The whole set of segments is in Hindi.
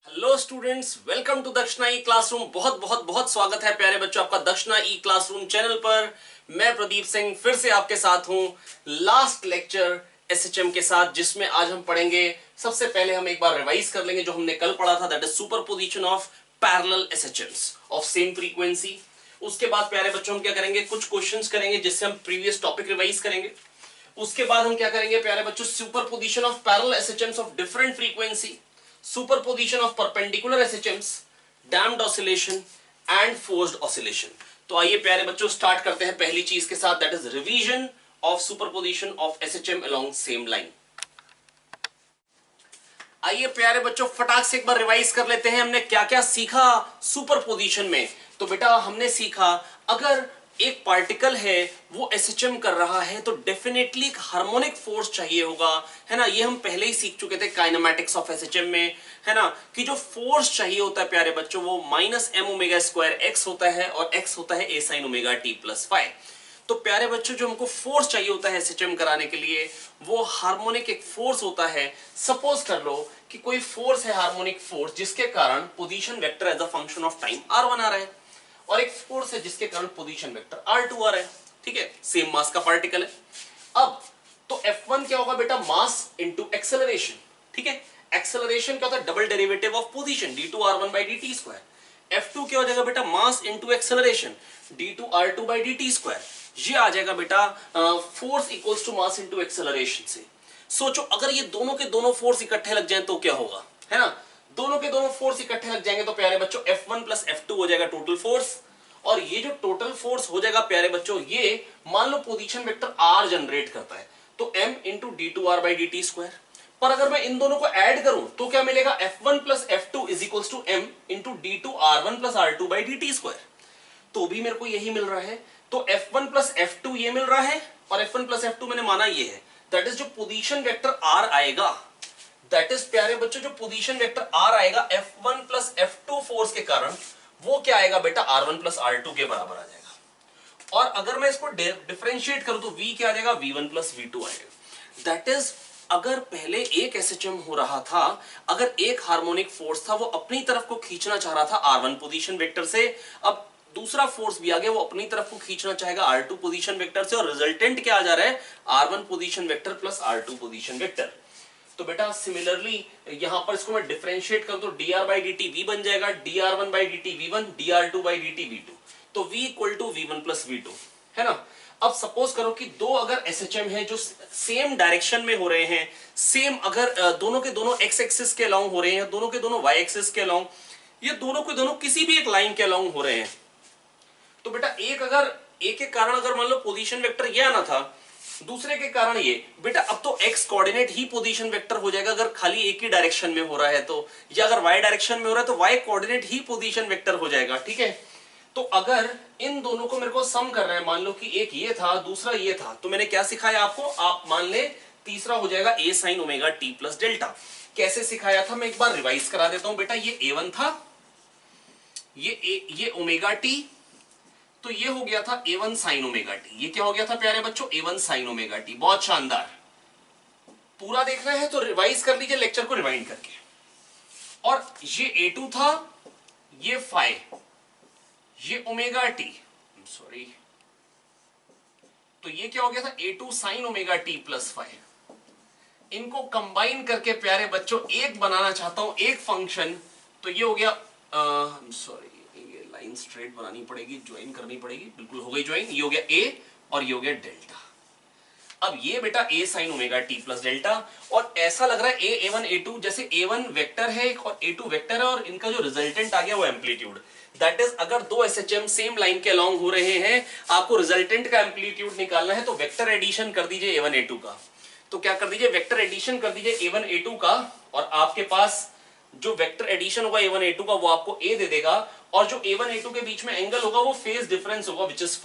हेलो स्टूडेंट्स, वेलकम टू दक्षिणा ई क्लासरूम। बहुत बहुत बहुत स्वागत है प्यारे बच्चों आपका दक्षिणा ई क्लासरूम चैनल पर। मैं प्रदीप सिंह फिर से आपके साथ हूं लास्ट लेक्चर एसएचएम के साथ, जिसमें आज हम पढ़ेंगे। सबसे पहले हम एक बार रिवाइज कर लेंगे जो हमने कल पढ़ा था, that is superposition of parallel SHMs of same frequency. उसके बाद प्यारे बच्चों हम क्या करेंगे, कुछ क्वेश्चंस करेंगे जिससे हम प्रीवियस टॉपिक रिवाइज करेंगे। उसके बाद हम क्या करेंगे प्यारे बच्चों, superposition of parallel SHMs of different frequency, superposition of perpendicular SHMs, damped oscillation and forced oscillation. तो आइए प्यारे बच्चों स्टार्ट करते हैं पहली चीज के साथ, that is revision of superposition of SHM along same line. आइए प्यारे बच्चों फटाक से एक बार रिवाइज कर लेते हैं हमने क्या क्या सीखा सुपरपोजिशन में। तो बेटा हमने सीखा, अगर एक पार्टिकल है वो एसएचएम कर रहा है तो डेफिनेटली एक हार्मोनिक फोर्स चाहिए होगा, है ना। ये हम पहले ही सीख चुके थे काइनेमैटिक्स ऑफ एसएचएम में, है ना, कि जो फोर्स चाहिए होता है प्यारे बच्चों वो minus m omega square x होता है और एक्स होता है a sine omega t plus five. तो प्यारे बच्चों जो हमको फोर्स चाहिए होता है एसएचएम कराने के लिए वो हार्मोनिक एक फोर्स होता है। सपोज कर लो कि कोई फोर्स है, हार्मोनिक फोर्स, जिसके कारण position vector as a function of time r1 आ रहा है, और एक फोर्स है जिसके कारण पोजीशन वेक्टर r2 आ रहा है। ठीक है, सेम मास का पार्टिकल है। अब तो F1 क्या होगा बेटा, मास इनटू एक्सेलरेशन। ठीक है, एक्सेलरेशन क्या होता है, double derivative of position d2r1/dt square. F2 क्या हो जाएगा बेटा, मास इनटू एक्सेलरेशन d2r2/dt स्क्वायर। ये आ जाएगा बेटा force equals to mass into acceleration से। सोचो अगर ये दोनों के दोनों फोर्स इकट्ठे लग जाएं तो क्या होगा, है ना। दोनों के दोनों फोर्स इकट्ठे लग जाएंगे तो प्यारे बच्चों F1 प्लस F2 हो जाएगा टोटल फोर्स। और ये जो टोटल फोर्स हो जाएगा प्यारे बच्चों, ये मान लो पोजीशन वेक्टर R जनरेट करता है तो m इंटू d2r/dt स्क्वायर। पर अगर मैं इन दोनों को ऐड करूं तो क्या मिलेगा, F1 plus F2 is equals to m into d2r1 plus r2/dt square. तो भी मेरे को यही मिल रहा है। तो F1 प्लस F2 ये मिल रहा है और F1 प्लस F2 मैंने माना ये है। दैट इज जो पोजीशन वेक्टर R आएगा, दैट इज प्यारे बच्चों जो पोजीशन वेक्टर R आएगा F1 प्लस F2 फोर्स के कारण, वो क्या आएगा बेटा, R1 प्लस R2 के बराबर आ जाएगा। और अगर मैं इसको डिफरेंशिएट करूं तो V क्या आ जाएगा, V1 प्लस V2 आएगा। दैट इज अगर पहले एक एसएचएम हो रहा था, अगर एक हार्मोनिक फोर्स था वो अपनी तरफ को खींचना चाह रहा था R1 पोजीशन वेक्टर से, अब दूसरा फोर्स भी आ गया वो अपनी तरफ को खींचना चाहेगा R2 पोजीशन वेक्टर से, और रिजल्टेंट क्या आ जा रहा है, R1 position vector plus R2 position vector. तो बेटा सिमिलरली यहां पर इसको मैं डिफरेंशिएट करूं तो dr/dt v बन जाएगा, dr1/dt v1, dr2/dt v2। तो v equal to v1 plus v2, है ना। अब सपोज करो कि दो अगर एसएचएम है जो सेम डायरेक्शन में हो रहे हैं, सेम अगर दोनों के दोनों एक्स एक्सिस के अलोंग हो रहे हैं, दोनों के दोनों वाई एक्सिस के अलोंग, ये दोनों के दोनों किसी भी एक लाइन के अलोंग हो रहे हैं, तो बेटा एक के कारण अगर मान लो पोजीशन वेक्टर ये आना था, दूसरे के कारण ये, बेटा अब तो एक्स कोऑर्डिनेट ही पोजीशन वेक्टर हो जाएगा अगर खाली एक ही डायरेक्शन में हो रहा है तो, या अगर वाई डायरेक्शन में हो रहा है तो वाई कोऑर्डिनेट ही पोजीशन वेक्टर हो जाएगा। ठीक है, तो अगर इन दोनों को मेरे को सम करना है, मान लो कि एक ये था दूसरा ये था, तो मैंने क्या सिखाया आपको, आप मान ले तीसरा हो जाएगा a sine omega t plus delta. कैसे सिखाया था मैं एक बार रिवाइज करा देता हूं बेटा। ये A1 था, ये ओमेगा टी, तो ये हो गया था A1 साइन ओमेगा टी। ये क्या हो गया था प्यारे बच्चों, A1 साइन ओमेगा टी। बहुत शानदार, पूरा देखना है तो रिवाइज कर लीजिए लेक्चर को रिवाइंड करके। और ये A2 था, ये फाइव, ये ओमेगा टी, सॉरी, तो ये क्या हो गया था, A2 sine omega t plus five. इनको कंबाइन करके प्यारे बच्चों एक बनाना चाहता हूं, एक फंक्शन, तो ये हो गया, सॉरी लाइन स्ट्रेट बनानी पड़ेगी, ज्वाइन करनी पड़ेगी, बिल्कुल हो गई ज्वाइन। ये हो गया ए और ये हो गया डेल्टा। अब ये बेटा a sine omega t plus delta, और ऐसा लग रहा है A1 A2 जैसे A1 वेक्टर है और A2 वेक्टर है, और इनका जो रिजल्टेंट आ गया वो एम्पलीट्यूड। दैट इज अगर दो एसएचएम सेम लाइन के अलोंग हो रहे हैं, आपको रिजल्टेंट का एम्पलीट्यूड निकालना है तो वेक्टर एडिशन कर दीजिए A1 A2 का। तो क्या कर दीजिए, वेक्टर एडिशन कर दीजिए A1 A2 का, और आपके पास जो वेक्टर एडिशन होगा A1 A2 का वो आपको A दे देगा, और जो A1 A2 के बीच में एंगल होगा वो फेज डिफरेंस होगा which is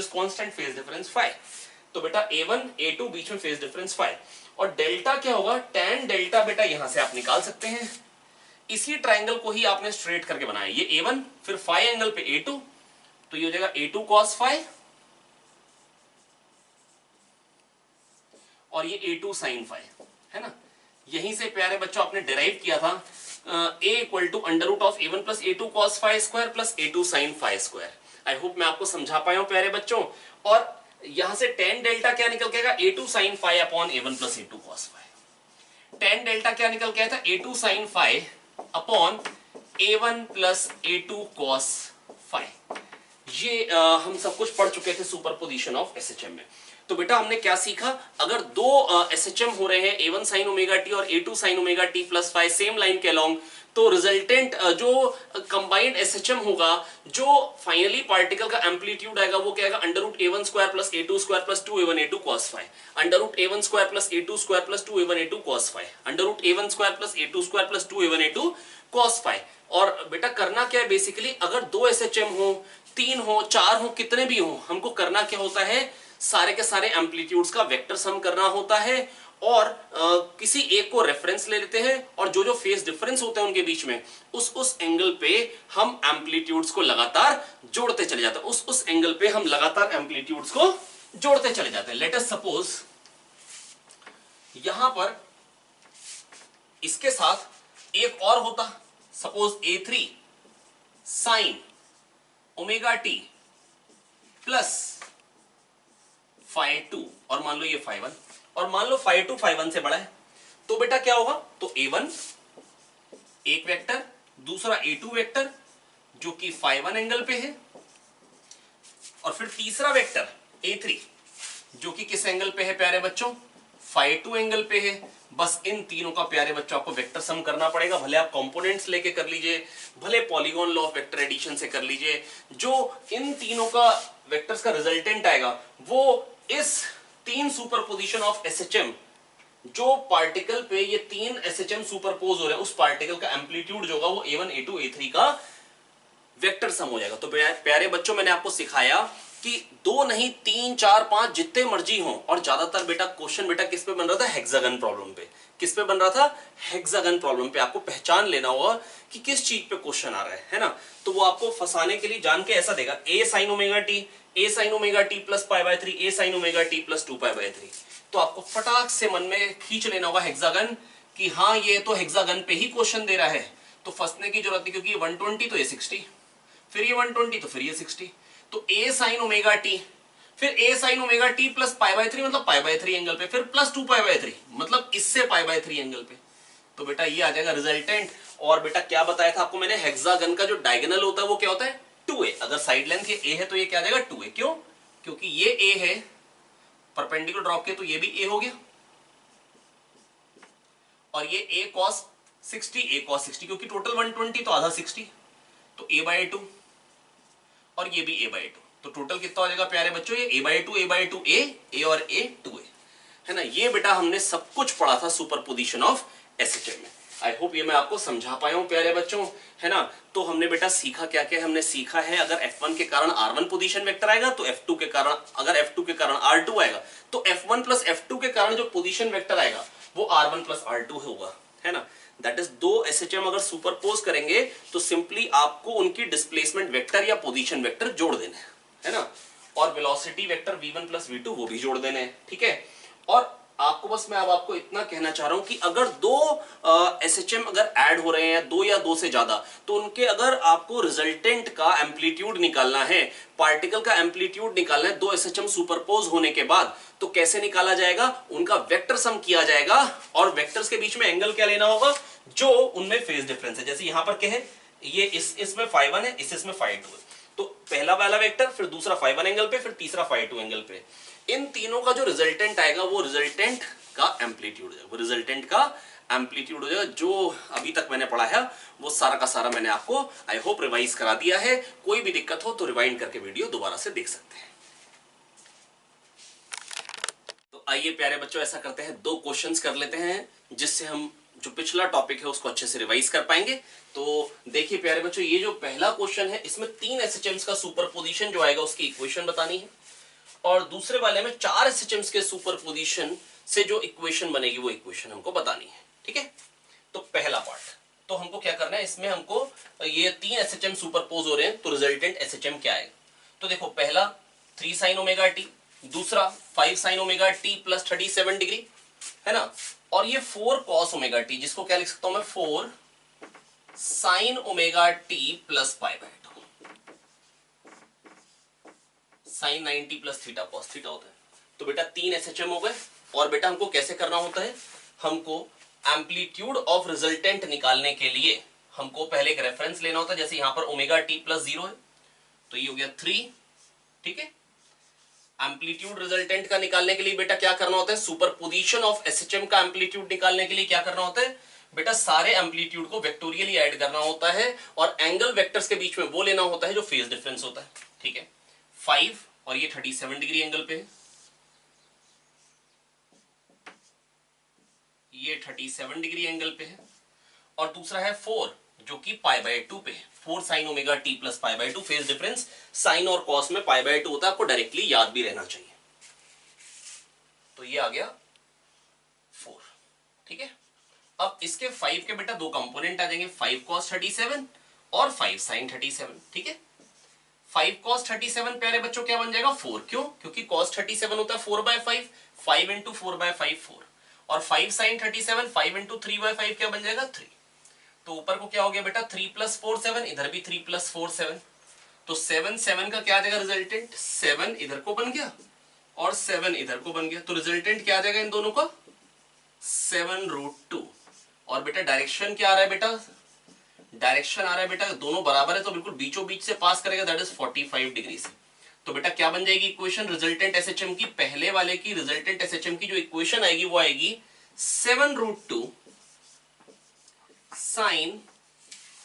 constant phase difference phi. तो बेटा A1 A2 बीच में फेज डिफरेंस फाई, और डेल्टा क्या होगा, tan डेल्टा बेटा यहां से आप निकाल सकते हैं। इसी ट्राइंगल को ही आपने स्ट्रेट करके बनाया, ये A1 फिर फाई एंगल पे A2, तो ये हो जाएगा A2 cos फाई और ये A2 sin फाई, है ना। यहीं से प्यारे बच्चों आपने डिराइव किया था a equal to under root of a1 plus a2 cos phi square plus a2 sin phi square. I hope मैं आपको समझा पाया हूं प्यारे बच्चों। और यहां से tan डेल्टा क्या निकल के आएगा, a2 sin phi upon a1 plus a2 cos phi। tan delta क्या निकल के आया था, a2 sin phi upon a1 plus a2 cos phi। ये हम सब कुछ पढ़ चुके थे सुपरपोजिशन ऑफ एसएचएम में। तो बेटा हमने क्या सीखा, अगर दो एसएचएम हो रहे हैं a1 sin ओमेगा टी और a2 sin omega t plus five same line के अलोंग, तो रिजल्टेंट जो कंबाइंड एसएचएम होगा, जो फाइनली पार्टिकल का एम्पलीट्यूड आएगा वो क्या आएगा, under root a1 square plus a2 square plus 2a1 a2 cos phi, under root a1 square plus a2 square plus 2a1 a2 cos phi, under root a1 square plus a2 square plus 2a1 a2 cos phi। और बेटा करना क्या है बेसिकली, अगर दो एसएचएम हो, तीन हो, चार हो, कितने भी हो, हमको करना क्या होता है, सारे के सारे एम्पलीट्यूड्स का वेक्टर सम करना होता है और किसी एक को रेफरेंस ले लेते हैं और जो जो फेज डिफरेंस होते हैं उनके बीच में उस एंगल पे हम एम्पलीट्यूड्स को लगातार जोड़ते चले जाते हैं, उस एंगल पे हम लगातार एम्पलीट्यूड्स को जोड़ते चले जाते हैं। लेट अस सपोज यहां पर इसके साथ एक और होता, suppose a3 sin omega t plus phi 2 और मान लो ये phi 1 और मान लो phi 2 phi 1 से बड़ा है, तो बेटा क्या होगा, तो a1 एक वेक्टर, दूसरा a2 वेक्टर जो कि phi 1 एंगल पे है, और फिर तीसरा वेक्टर a3 जो कि किस एंगल पे है प्यारे बच्चों, phi 2 एंगल पे है। बस इन तीनों का प्यारे बच्चों आपको वेक्टर सम करना पड़ेगा, भले आप कंपोनेंट्स लेके कर लीजिए, भले polygon law of vector addition से कर लीजिए। जो इन तीनों का वेक्टर्स का रिजल्टेंट आएगा वो इस तीन सुपरपोजिशन ऑफ एसएचएम, जो पार्टिकल पे ये तीन एसएचएम सुपरपोज हो रहे हैं, उस पार्टिकल का एम्पलीट्यूड जो होगा वो a1 a2 a3 का वेक्टर सम हो जाएगा। तो प्यारे बच्चों मैंने आपको सिखाया कि दो नहीं, तीन, चार, पांच, जितने मर्जी हो। और ज्यादातर बेटा क्वेश्चन बेटा किस पे बन रहा था, हेक्सागन प्रॉब्लम पे। किस पे बन रहा था, हेक्सागन प्रॉब्लम पे। आपको पहचान लेना होगा कि किस चीज पे क्वेश्चन आ रहा है ना। तो वो आपको फंसाने के लिए जान के ऐसा देगा, a sin omega t plus pi bye 3, a sin omega t plus 2 pi by 3। तो आपको फटाक से मन में खींच लेना होगा हेक्सागन कि हाँ ये तो हेक्सागन पे ही क्वेश्चन दे रहा है, तो फंसने की जरूरत नहीं, क्योंकि ये 120 तो ये 60, फिर ये 120 तो फिर ये 60। तो a sin ओमेगा टी, फिर a sin omega t plus pi bye 3 मतलब पाई बाय 3 एंगल पे, फिर प्लस 2 पाई बाय 3 मतलब इससे पाई बाय 3 एंगल पे। तो बेटा ये आ जाएगा रिजल्टेंट। और बेटा क्या बताया था आपको मैंने, हेक्सागन का जो डायगोनल होता है वो क्या होता है, 2a। अगर साइड लेंथ ये a है तो ये क्या आ जाएगा 2a। क्यों, क्योंकि ये a है परपेंडिकुलर ड्रॉप के, तो ये भी a हो गया, और ये a cos 60 क्योंकि टोटल 120 तो आधा 60, तो a बाय 2 और ये भी a बाय 2। तो टोटल कितना हो जाएगा प्यारे बच्चों, ये a बाय 2 a और a 2a है ना। ये बेटा हमने सब कुछ पढ़ा था सुपरपोजिशन ऑफ एसएचएम में। आई होप ये मैं आपको समझा पाया हूं प्यारे बच्चों, है ना। तो हमने बेटा सीखा क्या क्या, हमने सीखा है अगर f1 के कारण r1 पोजीशन वेक्टर आएगा तो f2 के कारण, अगर f2 के कारण r2 आएगा तो f1 प्लस f2 के कारण जो पोजीशन वेक्टर आएगा वो r1 प्लस r2 होगा, है ना। दैट इज दो एसएचएम अगर सुपरपोज करेंगे तो सिंपली आपको उनकी डिस्प्लेसमेंट वेक्टर या पोजीशन वेक्टर जोड़ देने है ना, और velocity vector v1 plus v2 वो भी जोड़ देने हैं, ठीक है। और आपको बस मैं अब आपको इतना कहना चाह रहा हूं कि अगर दो एसएचएम अगर ऐड हो रहे हैं, दो या दो से ज्यादा, तो उनके अगर आपको रिजल्टेंट का एम्पलीट्यूड निकालना है, पार्टिकल का एम्पलीट्यूड निकालना है दो एसएचएम सुपरपोज होने के बाद, तो कैसे निकाला जाएगा, उनका वेक्टर सम किया जाएगा और वेक्टर्स के बीच में एंगल क्या लेना होगा, जो उनमें फेज डिफरेंस है। जैसे यहां पर क्या है, ये इसमें phi 1 है, इसमें phi 2 है, तो पहला वाला वेक्टर, फिर दूसरा phi 1 एंगल पे, फिर तीसरा phi 2 एंगल पे। इन तीनों का जो रिजल्टेंट आएगा वो रिजल्टेंट का एम्पलीट्यूड है, वो रिजल्टेंट का एम्पलीट्यूड हो जाएगा। जो अभी तक मैंने पढ़ा है वो सारा का सारा मैंने आपको आई होप रिवाइज करा दिया है। कोई भी दिक्कत हो तो रिवाइंड करके वीडियो दोबारा से देख सकते हैं। तो आइए प्यारे बच्चों ऐसा करते हैं, दो क्वेश्चंस कर लेते हैं जिससे हम जो पिछला टॉपिक है उसको अच्छे से रिवाइज कर पाएंगे। तो देखिए प्यारे बच्चों, ये जो पहला क्वेश्चन है इसमें तीन एसएचएम्स का सुपरपोजिशन जो आएगा उसकी इक्वेशन बतानी है, और दूसरे वाले में चार एसएचएम्स के सुपरपोजिशन से जो इक्वेशन बनेगी वो इक्वेशन हमको बतानी है, ठीक है। तो पहला पार्ट, तो हमको क्या करना है, इसमें हमको ये तीन एसएचएम सुपरपोज हो रहे हैं तो रिजल्टेंट एसएचएम क्या आएगा। तो देखो पहला 3 sin ओमेगा टी, दूसरा 5 sin omega t plus 37 degree, है ना, और ये 4 cos ओमेगा टी, जिसको क्या लिख सकता हूं मैं 4 sin omega t plus pi by 2, sin 90 plus theta cos theta होता है। तो बेटा 3 SHM हो गए। और बेटा हमको कैसे करना होता है, हमको एम्पलीट्यूड ऑफ रिजल्टेंट निकालने के लिए हमको पहले एक रेफरेंस लेना होता है। जैसे यहां पर ओमेगा टी प्लस 0 है, तो ये हो गया 3, ठीक है। एम्पलीट्यूड रिजल्टेंट का निकालने के लिए बेटा क्या करना होता है, सुपरपोजिशन ऑफ एसएचएम का एम्पलीट्यूड निकालने के लिए क्या करना होता है बेटा, सारे एम्पलीट्यूड को वेक्टोरियली ऐड करना होता है और एंगल वेक्टर्स के बीच में वो लेना होता है जो फेज डिफरेंस होता है, ठीक है। 5 और ये 37 डिग्री एंगल पे है, ये 37 डिग्री एंगल पे है। और दूसरा है 4 जो कि पाई बाय 2 पे है, 4 sine omega t plus pi by 2। Phase difference sine और कॉस में पाई बाय 2 होता है, आपको डायरेक्टली याद भी रहना चाहिए। तो ये आ गया 4, ठीक है। अब इसके 5 के बेटा दो कंपोनेंट आ जाएंगे, 5 cos 37 और 5 sin 37, ठीक है। 5 cos 37 प्यारे बच्चों क्या बन जाएगा 4, क्यों, क्योंकि cos 37 होता है 4/5, 5 इंटू 4/5 4, और 5 sin 37 5 इंटू 3/5 क्या बन जाएगा 3। तो ऊपर को क्या हो गया बेटा 3 + 4 7, इधर भी 3 + 4 7, तो 7 7 का क्या आ जाएगा रिजल्टेंट, 7 इधर को बन गया और 7 इधर को बन गया। तो रिजल्टेंट क्या आ जाएगा इन दोनों का 7√2। और बेटा डायरेक्शन क्या आ रहा है बेटा, डायरेक्शन आ रहा है बेटा दोनों बराबर है तो बिल्कुल बीचों बीच से पास करेगा, दैट इज 45 डिग्री से। तो बेटा क्या बन जाएगी इक्वेशन रिजल्टेंट एसएचएम की, पहले वाले की रिजल्टेंट एसएचएम की जो इक्वेशन आएगी वो आएगी 7√2 sign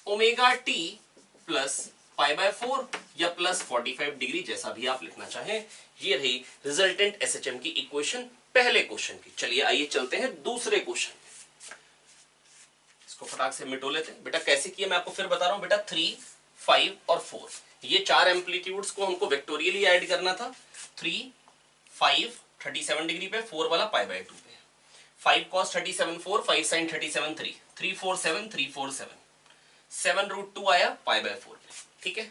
omega t plus pi bye 4 या प्लस 45 डिग्री, जैसा भी आप लिखना चाहें। ये रही रिजल्टेंट एसएचएम की इक्वेशन पहले क्वेश्चन की। चलिए आइए चलते हैं दूसरे क्वेश्चन, इसको फटाक से मिटो लेते हैं। बेटा कैसे किया मैं आपको फिर बता रहा हूं बेटा, 3 5 और 4 ये चार एम्पलीट्यूड्स को हमको वेक्टोरियली ऐड करना था। 3 5 37 डिग्री पे, 4 वाला पाई बाय 2 पे, 5 cos 37 4, 5 sin 37 3, 3 4 7 3 4 7, 7√2 आया पाई बाय 4 पे, ठीक है।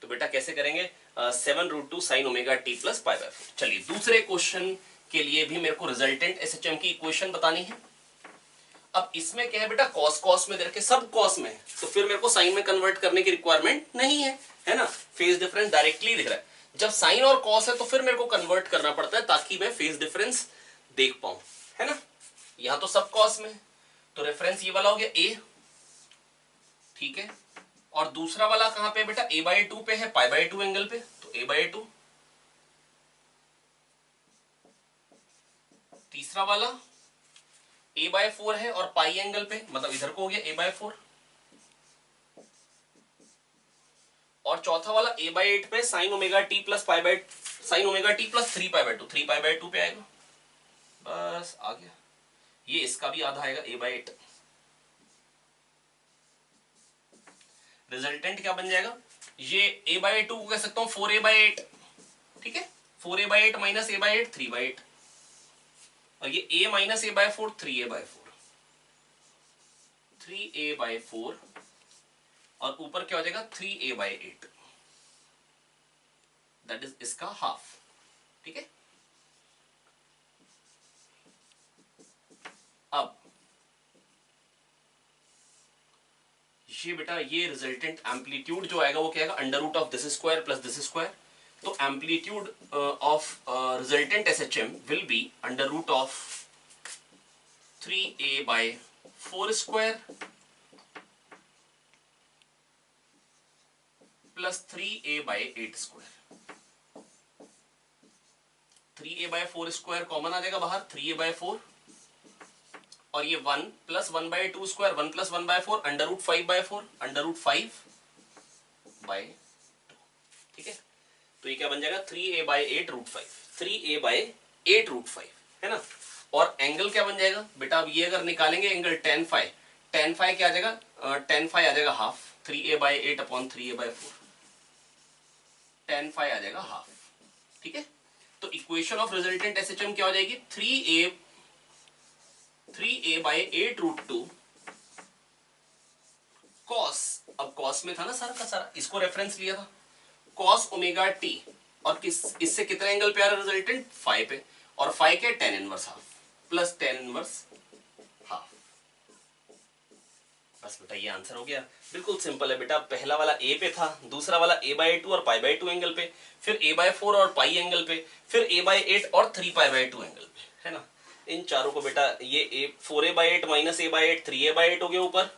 तो बेटा कैसे करेंगे 7√2 sign omega t plus pi bye 4। चलिए दूसरे क्वेश्चन के लिए भी मेरे को रिजल्टेंट एसएचएम की इक्वेशन बतानी है। अब इसमें क्या है बेटा, कॉस कॉस में दे रखे, सब कॉस में है, तो फिर मेरे को साइन में कन्वर्ट करने की रिक्वायरमेंट नहीं है, है ना। फेज डिफरेंस डायरेक्टली दिख रहा है। जब साइन और कॉस है तो फिर मेरे को कन्वर्ट करना पड़ता है ताकि मैं फेज डिफरेंस देख पाऊं, है ना। यहां तो सब कॉस में, तो रेफरेंस ये वाला हो गया ए, ठीक है। और दूसरा वाला कहां पे बेटा, a/2 पे है, π/2 एंगल पे, तो a/2। तीसरा वाला a/4 है और पाई एंगल पे, मतलब इधर को हो गया a/4। और चौथा वाला a/8 पे sine omega t plus sine omega t plus 3π/2, 3π/2 पे आएगा, बस आ गया। ये इसका भी आधा आएगा a/8। रिजल्टेंट क्या बन जाएगा, ये a/2 को कह सकता हूं 4a/8, ठीक है। 4a/8 माइनस a/8 3/8, और ये a minus a/4 3a/4, 3a/4, और ऊपर क्या हो जाएगा 3a/8, दैट इज इसका हाफ, ठीक है। अब ये बेटा ये रिजल्टेंट एम्पलीट्यूड जो आएगा वो क्या आएगा, under root of this square plus this square. तो amplitude of resultant SHM will be under root of 3a/4 square plus 3a/8 square. 3a/4 square common आ जाएगा बाहर, 3a/4, और ये 1 + 1/2 स्क्वायर, 1 + 1/4, अंडर रूट 5/4, अंडर रूट 5/2, ठीक है। तो ये क्या बन जाएगा 3a/8 √5, 3a/8 √5, है ना। और एंगल क्या बन जाएगा बेटा, अब ये अगर निकालेंगे angle tan phi, tan phi क्या आ जाएगा, tan phi आ जाएगा half, 3a/8 upon 3a/4, tan phi आ जाएगा हाफ, ठीक है। तो इक्वेशन ऑफ रिजल्टेंट एसएचएम क्या हो जाएगी, 3a/8 √2 cos, अब cos में था ना सारा का सारा, इसको रेफरेंस लिया था, cos ओमेगा टी, और किस इससे कितने एंगल पे आ रहा है रिजल्टेंट 5 पे, और 5 के tan inverse half plus tan inverse बस बेटा ये आंसर हो गया, बिल्कुल सिंपल है बेटा। पहला वाला ए पे था, दूसरा वाला a/2 और π/2 एंगल पे, फिर a/4 और पाई एंगल पे, फिर a/8 और 3π/2 एंगल पे, है ना। इन चारों को बेटा ये 4a/8 माइनस a/8 3a/8 हो गया ऊपर,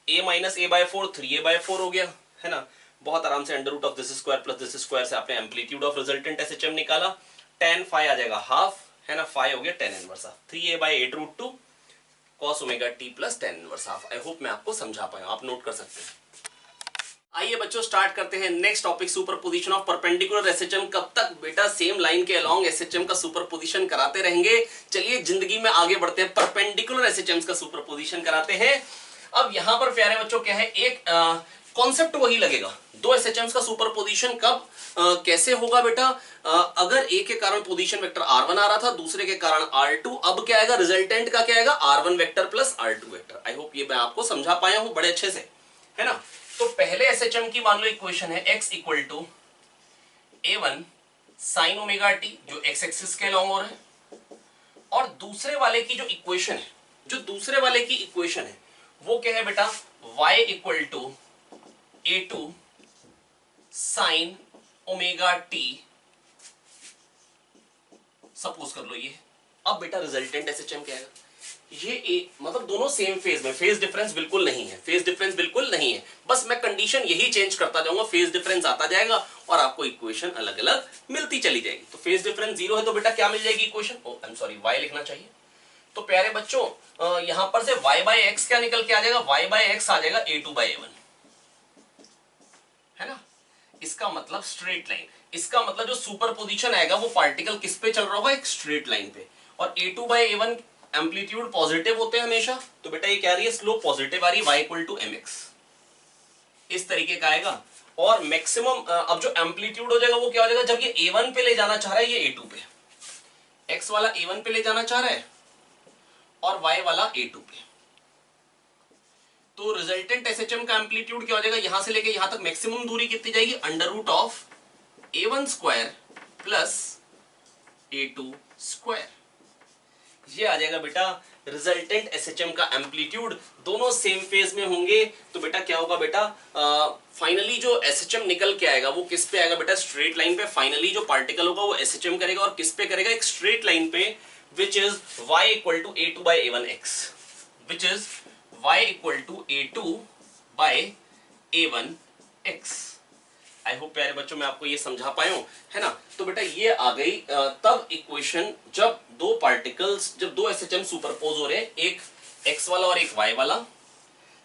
a माइनस a/4 3a/4 हो गया, है ना। बहुत आराम से under root of this square plus this square से आपने एम्पलीट्यूड ऑफ रिजल्टेंट एसएचएम निकाला। tan फाई आ जाएगा हाफ, है ना, फाई हो गया tan inverse half, 3a/8√2 cos omega t plus tan inverse half. I hope मैं आपको समझा पाया, आप नोट कर सकते हैं। आइए बच्चों स्टार्ट करते हैं next topic, superposition of perpendicular SHM. कब तक बेटा सेम लाइन के अलोंग एसएचएम का सुपरपोजिशन कराते रहेंगे। चलिए जिंदगी में आगे बढ़ते हैं, परपेंडिकुलर एसएचएम का सुपरपोजिशन कराते हैं। अब यहां पर प्यारे बच्चों क्या है, एक कॉन्सेप्ट वही लगेगा, दो एसएचएम्स का सुपरपोजिशन कब कैसे होगा बेटा। अगर ए के कारण पोजीशन वेक्टर r1 आ रहा था, दूसरे के कारण r2, अब क्या आएगा, रिजल्टेंट का क्या आएगा, r1 vector plus r2 vector. I hope ये मैं आपको समझा पाया हूं बड़े अच्छे से, है ना। तो पहले एसएचएम की मान लो इक्वेशन है x equal to a1 sine omega t, जो x एक्सिस के अलोंग हो रहा है, और दूसरे वाले की जो इक्वेशन है, जो दूसरे वाले की इक्वेशन है वो क्या है बेटा, y equal to a2 sine omega t, suppose कर लो ये। अब बेटा रिजल्टेंट एसएचएम क्या है, ये मतलब दोनों सेम फेज में, फेज डिफरेंस बिल्कुल नहीं है, फेज डिफरेंस बिल्कुल नहीं है, बस मैं कंडीशन यही चेंज करता जाऊंगा, फेज डिफरेंस आता जाएगा और आपको इक्वेशन अलग अलग मिलती चली जाएगी। तो फेज डिफरेंस 0 है तो बेटा क्या मिल जाएगी equation, I am sorry y लिखना चाहिए। तो प्यारे बच्चों यहां पर से y/x क्या निकल के आ जाएगा, y/x आ जाएगा a2/a1, है ना। इसका मतलब स्ट्रेट लाइन, इसका मतलब जो सुपरपोजिशन आएगा वो पार्टिकल किस पे चल रहा होगा, एक स्ट्रेट लाइन पे, और a2/a1 एम्पलीट्यूड पॉजिटिव होते हैं हमेशा, तो बेटा ये क्या आ रही है, स्लोप पॉजिटिव आ रही है, y इक्वल टू mx, इस तरीके का आएगा। और मैक्सिमम अब जो एम्पलीट्यूड हो जाएगा वो क्या हो जाएगा, जब ये a1 पे ले जाना चाह रहा है, ये a2 पे, x वाला a1 पे ले जाना चाह रहा है और y वाला a2 पे, तो रिजल्टेंट एसएचएम का एम्पलीट्यूड क्या हो जाएगा, यहां से लेके यहां तक मैक्सिमम दूरी कितनी जाएगी, under root of a1 square plus a2 square, ये आ जाएगा बेटा रिजल्टेंट एसएचएम का एम्पलीट्यूड। दोनों सेम फेज में होंगे तो बेटा क्या होगा बेटा, फाइनली जो एसएचएम निकल के आएगा वो किस पे आएगा बेटा, स्ट्रेट लाइन पे। फाइनली जो पार्टिकल होगा वो एसएचएम करेगा और किस पे करेगा, एक स्ट्रेट लाइन पे, which is y equal to a2/a1x, which is y equal to a2/a1x। I hope प्यारे बच्चों मैं आपको ये समझा पाया हूं, है ना। तो बेटा ये आ गई तब इक्वेशन जब दो पार्टिकल्स, जब दो एसएचएम सुपरपोज हो रहे हैं, एक x वाला और एक y वाला।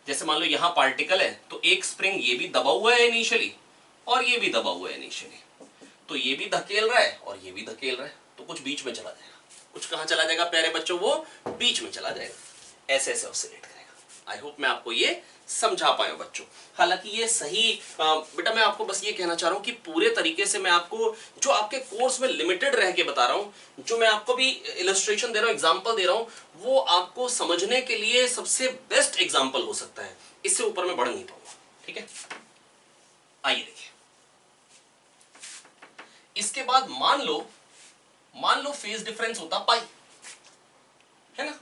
जैसे मान लो यहां पार्टिकल है तो एक स्प्रिंग ये भी दबा हुआ है इनिशियली और ये भी दबा हुआ है इनिशियली, तो ये भी धकेल रहा है और ये भी धकेल रहा है, तो कुछ बीच में चला जाएगा। कुछ कहां चला जाएगा प्यारे बच्चों, वो बीच में चला जाएगा, ऐसे ऐसे ऑसिलेट करेगा। आई होप मैं आपको ये समझा पाया बच्चों। हालांकि ये सही बेटा मैं आपको बस ये कहना चाह रहा हूं कि पूरे तरीके से मैं आपको जो आपके कोर्स में लिमिटेड रह के बता रहा हूं, जो मैं आपको भी इलस्ट्रेशन दे रहा हूं, एग्जांपल दे रहा हूं, वो आपको समझने के लिए सबसे बेस्ट एग्जांपल हो सकता है, इससे ऊपर मैं बढ़ नहीं पाऊंगा, ठीक है। आइए देखिए, इसके बाद मान लो फेज डिफरेंस होता पाई, है ना।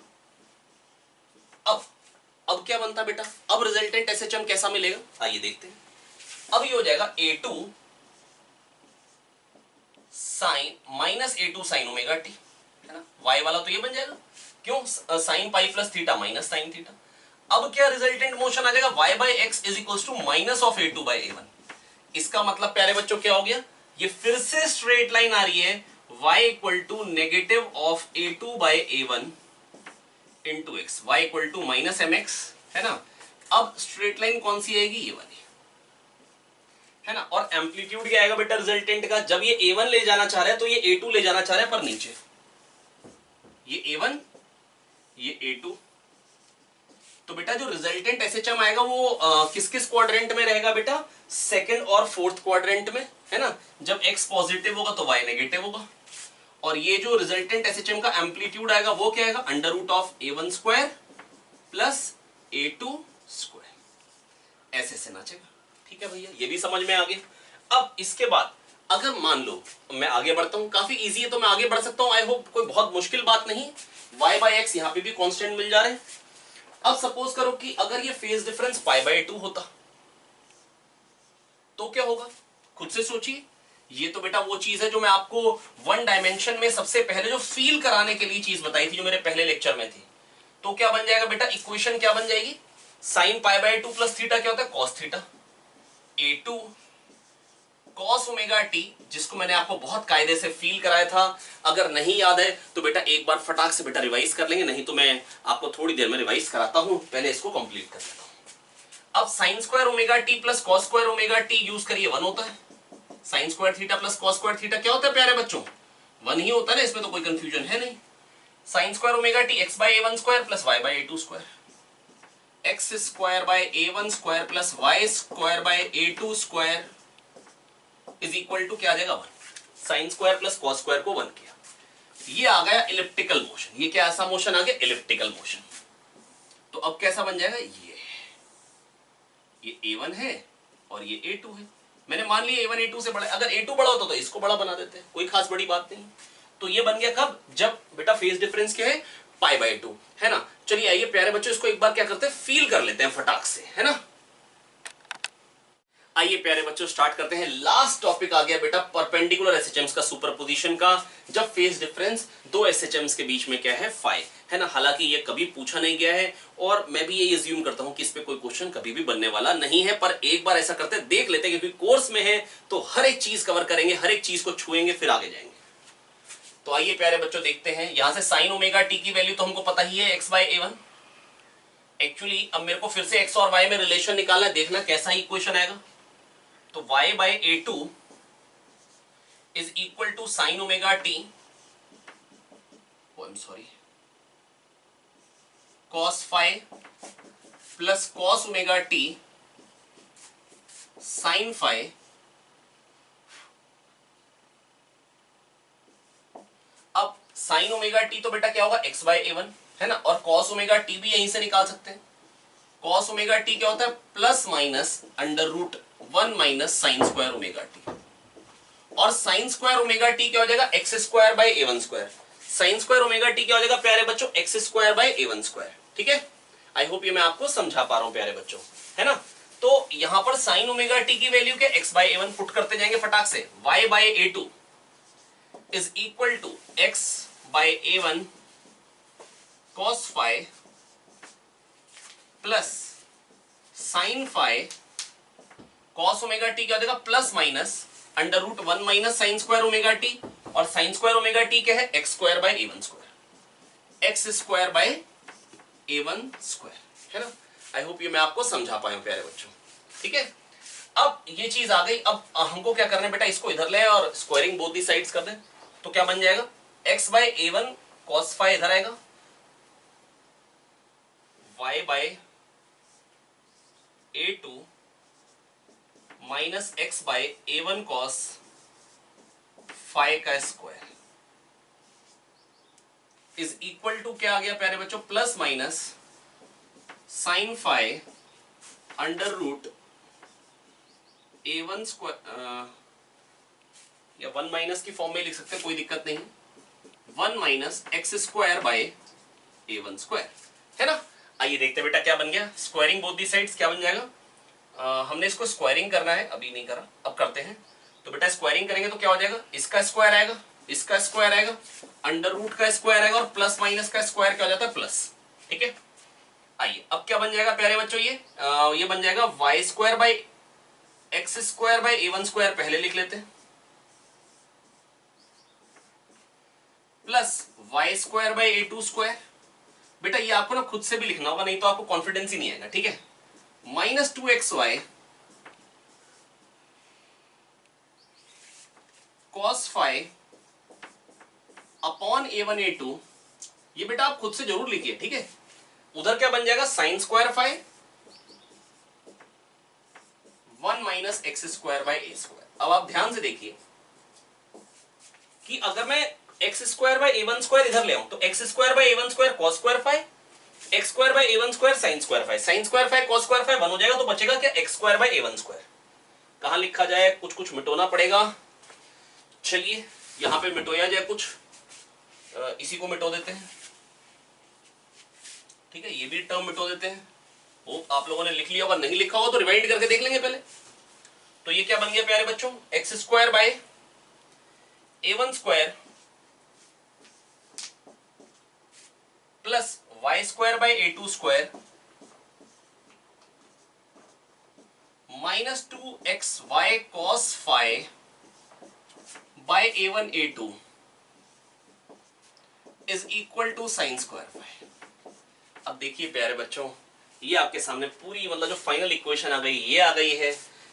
अब क्या बनता बेटा, अब रिजल्टेंट एसएचएम कैसा मिलेगा, आइए देखते हैं। अब ये हो जाएगा a2 sine minus a2 sine omega t, है ना। y वाला तो ये बन जाएगा, क्यों, sine pi plus theta minus sine theta. अब क्या रिजल्टेंट मोशन आ जाएगा, y/x is equals to minus of a2/a1। इसका मतलब प्यारे बच्चों क्या हो गया, ये फिर से स्ट्रेट लाइन आ रही है, y equal to negative of a2/a1 into x, y equal to minus mx, है ना। अब स्ट्रेट लाइन कौन सी आएगी, ये वाली, है ना। और एम्पलीट्यूड क्या आएगा बेटा रिजल्टेंट का, जब ये a1 ले जाना चाह रहा है तो ये a2 ले जाना चाह रहा है पर नीचे, ये a1 ये a2। तो बेटा जो रिजल्टेंट एसएचएम आएगा वो किस किस क्वाड्रेंट में रहेगा बेटा, सेकंड और फोर्थ क्वाड्रेंट में, है ना। जब x पॉजिटिव होगा तो y नेगेटिव होगा, और ये जो रिजल्टेंट एसएचएम का एम्पलीट्यूड आएगा वो क्या आएगा, under root of a1 square plus a2 square, ऐसे से नाचेगा, ठीक है भैया, ये भी समझ में आ गया। अब इसके बाद अगर मान लो मैं आगे बढ़ता हूं, काफी इजी है तो मैं आगे बढ़ सकता हूं, आई होप कोई बहुत मुश्किल बात नहीं। y/x यहां पे भी कांस्टेंट मिल जा रहे हैं, अब सपोज करो कि अगर ये फेज डिफरेंस π/2 होता तो क्या होगा, खुद से सोचिए। ये तो बेटा वो चीज है जो मैं आपको वन डायमेंशन में सबसे पहले जो फील कराने के लिए चीज बताई थी, जो मेरे पहले लेक्चर में थी। तो क्या बन जाएगा बेटा, इक्वेशन क्या बन जाएगी, साइन π/2 प्लस थीटा क्या होता है, cos theta, A2 cos omega T, जिसको मैंने आपको बहुत कायदे से फील कराया था। अगर नहीं याद है तो बेटा एक बार फटाक से बेटा रिवाइज कर लेंगे, नहीं तो मैं आपको थोड़ी देर में रिवाइज कराता हूं, पहले इसको कंप्लीट कर लेता हूं। अब sign square omega t plus cos square omega T use करिए, 1 होता है। Sine square theta plus cos square theta क्या होता है प्यारे बच्चों, 1 ही होता है ना, इसमें तो कोई कंफ्यूजन है नहीं। Sine square omega t x by a1 square plus y by a2 square, x square by a1 square plus y square by a2 square is equal to क्या आ जाएगा, 1। Sine square plus cos square को 1 किया, ये आ गया इलिप्टिकल मोशन। ये क्या ऐसा मोशन आ गया, इलिप्टिकल मोशन। तो अब कैसा बन जाएगा, ये a1 है और ये a2 है। मैंने मान लिया a1 a2 से बड़ा, अगर a2 बड़ा होता तो इसको बड़ा बना देते हैं, कोई खास बड़ी बात नहीं। तो ये बन गया कब, जब बेटा फेज डिफरेंस क्या है, π/2 है ना। चलिए आइए प्यारे बच्चों, इसको एक बार क्या करते हैं, फील कर लेते हैं फटाक से, है ना। आइए प्यारे बच्चों स्टार्ट करते हैं। लास्ट टॉपिक आ गया बेटा परपेंडिकुलर एसएचएम्स का, सुपरपोजिशन का, जब फेज डिफरेंस दो एसएचएम्स के बीच में क्या है, फाई है ना। हालांकि ये कभी पूछा नहीं गया है और मैं भी ये अज्यूम करता हूं कि इस पे कोई क्वेश्चन कभी भी बनने वाला नहीं है, पर एक बार ऐसा करते हैं, देख लेते हैं, क्योंकि कोर्स में है तो हर एक चीज कवर करेंगे, हर एक चीज को छुएंगे, फिर आगे जाएंगे। तो आइए प्यारे बच्चों देखते हैं, यहां से साइन ओमेगा टी की वैल्यू तो हमको पता ही है, एक्स बाय a1। एक्चुअली अब मेरे को फिर से एक्स और वाई में रिलेशन निकालना है, देखना कैसा इक्वेशन आएगा। तो y by a2 is equal to sin omega t, oh I'm sorry, cos phi plus cos omega t sin phi। अब sin ओमेगा t तो बेटा क्या होगा, x by a1 है ना, और cos ओमेगा t भी यहीं से निकाल सकते हैं। cos ओमेगा t क्या होता है, plus minus under root 1 minus sine square omega t, और साइन स्क्वायर ओमेगा टी क्या हो जाएगा, x square by a1 square. Sine square omega t क्या हो जाएगा प्यारे बच्चों, x square by a1 square. ठीक है, आई होप ये मैं आपको समझा पा रहा हूं प्यारे बच्चों, है ना। तो यहां पर साइन ओमेगा टी की वैल्यू के x बाय a1 पुट करते जाएंगे फटाक से। y by a2 is equal to x by a1 cos phi plus sine phi cos omega t क्या हो जाएगा, plus minus under root 1 minus sine square omega t, और साइन स्क्वायर ओमेगा टी क्या है, x square by a1 square, x square by a1 square, है ना। आई होप ये मैं आपको समझा पाया हूं प्यारे बच्चों। ठीक है, अब ये चीज आ गई, अब हमको क्या करना है बेटा, इसको इधर ले और स्क्वायरिंग बोथ दी साइड्स कर दें। तो क्या बन जाएगा, x by a1 cos phi इधर आएगा, y by a2 minus x by a1 cos phi का स्क्वायर इज इक्वल टू क्या आ गया प्यारे बच्चों, plus minus sine phi under root a1 square, या 1 माइनस की फॉर्म में लिख सकते हैं, कोई दिक्कत नहीं, 1 minus x square by a1 square, है ना। आइए देखते हैं बेटा क्या बन गया, स्क्वायरिंग बोथ दी साइड्स क्या बन जाएगा। हमने इसको स्क्वायरिंग करना है, अभी नहीं करा, अब करते हैं। तो बेटा स्क्वायरिंग करेंगे तो क्या हो जाएगा, इसका स्क्वायर आएगा, इसका स्क्वायर आएगा, अंडर रूट का स्क्वायर आएगा, और प्लस माइनस का स्क्वायर क्या हो जाता है, प्लस। ठीक है, आइए अब क्या बन जाएगा प्यारे बच्चों, ये बन जाएगा y square by x square by a1 square, पहले लिख लेते हैं, प्लस y square by a2 square. बेटा ये आपको ना खुद से भी लिखना होगा, नहीं तो आपको कॉन्फिडेंस ही नहीं आएगा। ठीक है, minus 2xy cos phi upon a1 a2, ये बेटा आप खुद से जरूर लिखिए। ठीक है, उधर क्या बन जाएगा, sine square phi 1 minus x square by a square. अब आप ध्यान से देखिए कि अगर मैं x square by a1 square इधर ले आऊं तो x square by a1 square cos square phi, x square by a1 square sine square phi, sine square phi cos square phi 1 हो जाएगा, तो बचेगा क्या, x square by a1 square. कहां लिखा जाए, कुछ कुछ मिटोना पड़ेगा। चलिए यहां पे मिटोया जाए कुछ, इसी को मिटो देते हैं। ठीक है, ये भी टर्म मिटो देते हैं। वो आप लोगों ने लिख लिया होगा, नहीं लिखा होगा तो रिवाइंड करके देख लेंगे पहले। तो ये क्या बन गया प्यारे बच्चों, x square by a1 square plus y square by a2 square minus 2xy cos phi by a1 a2 is equal to sine square phi. अब देखिए प्यारे बच्चों, ये आपके सामने पूरी मतलब जो फाइनल इक्वेशन आ गई ये आ गई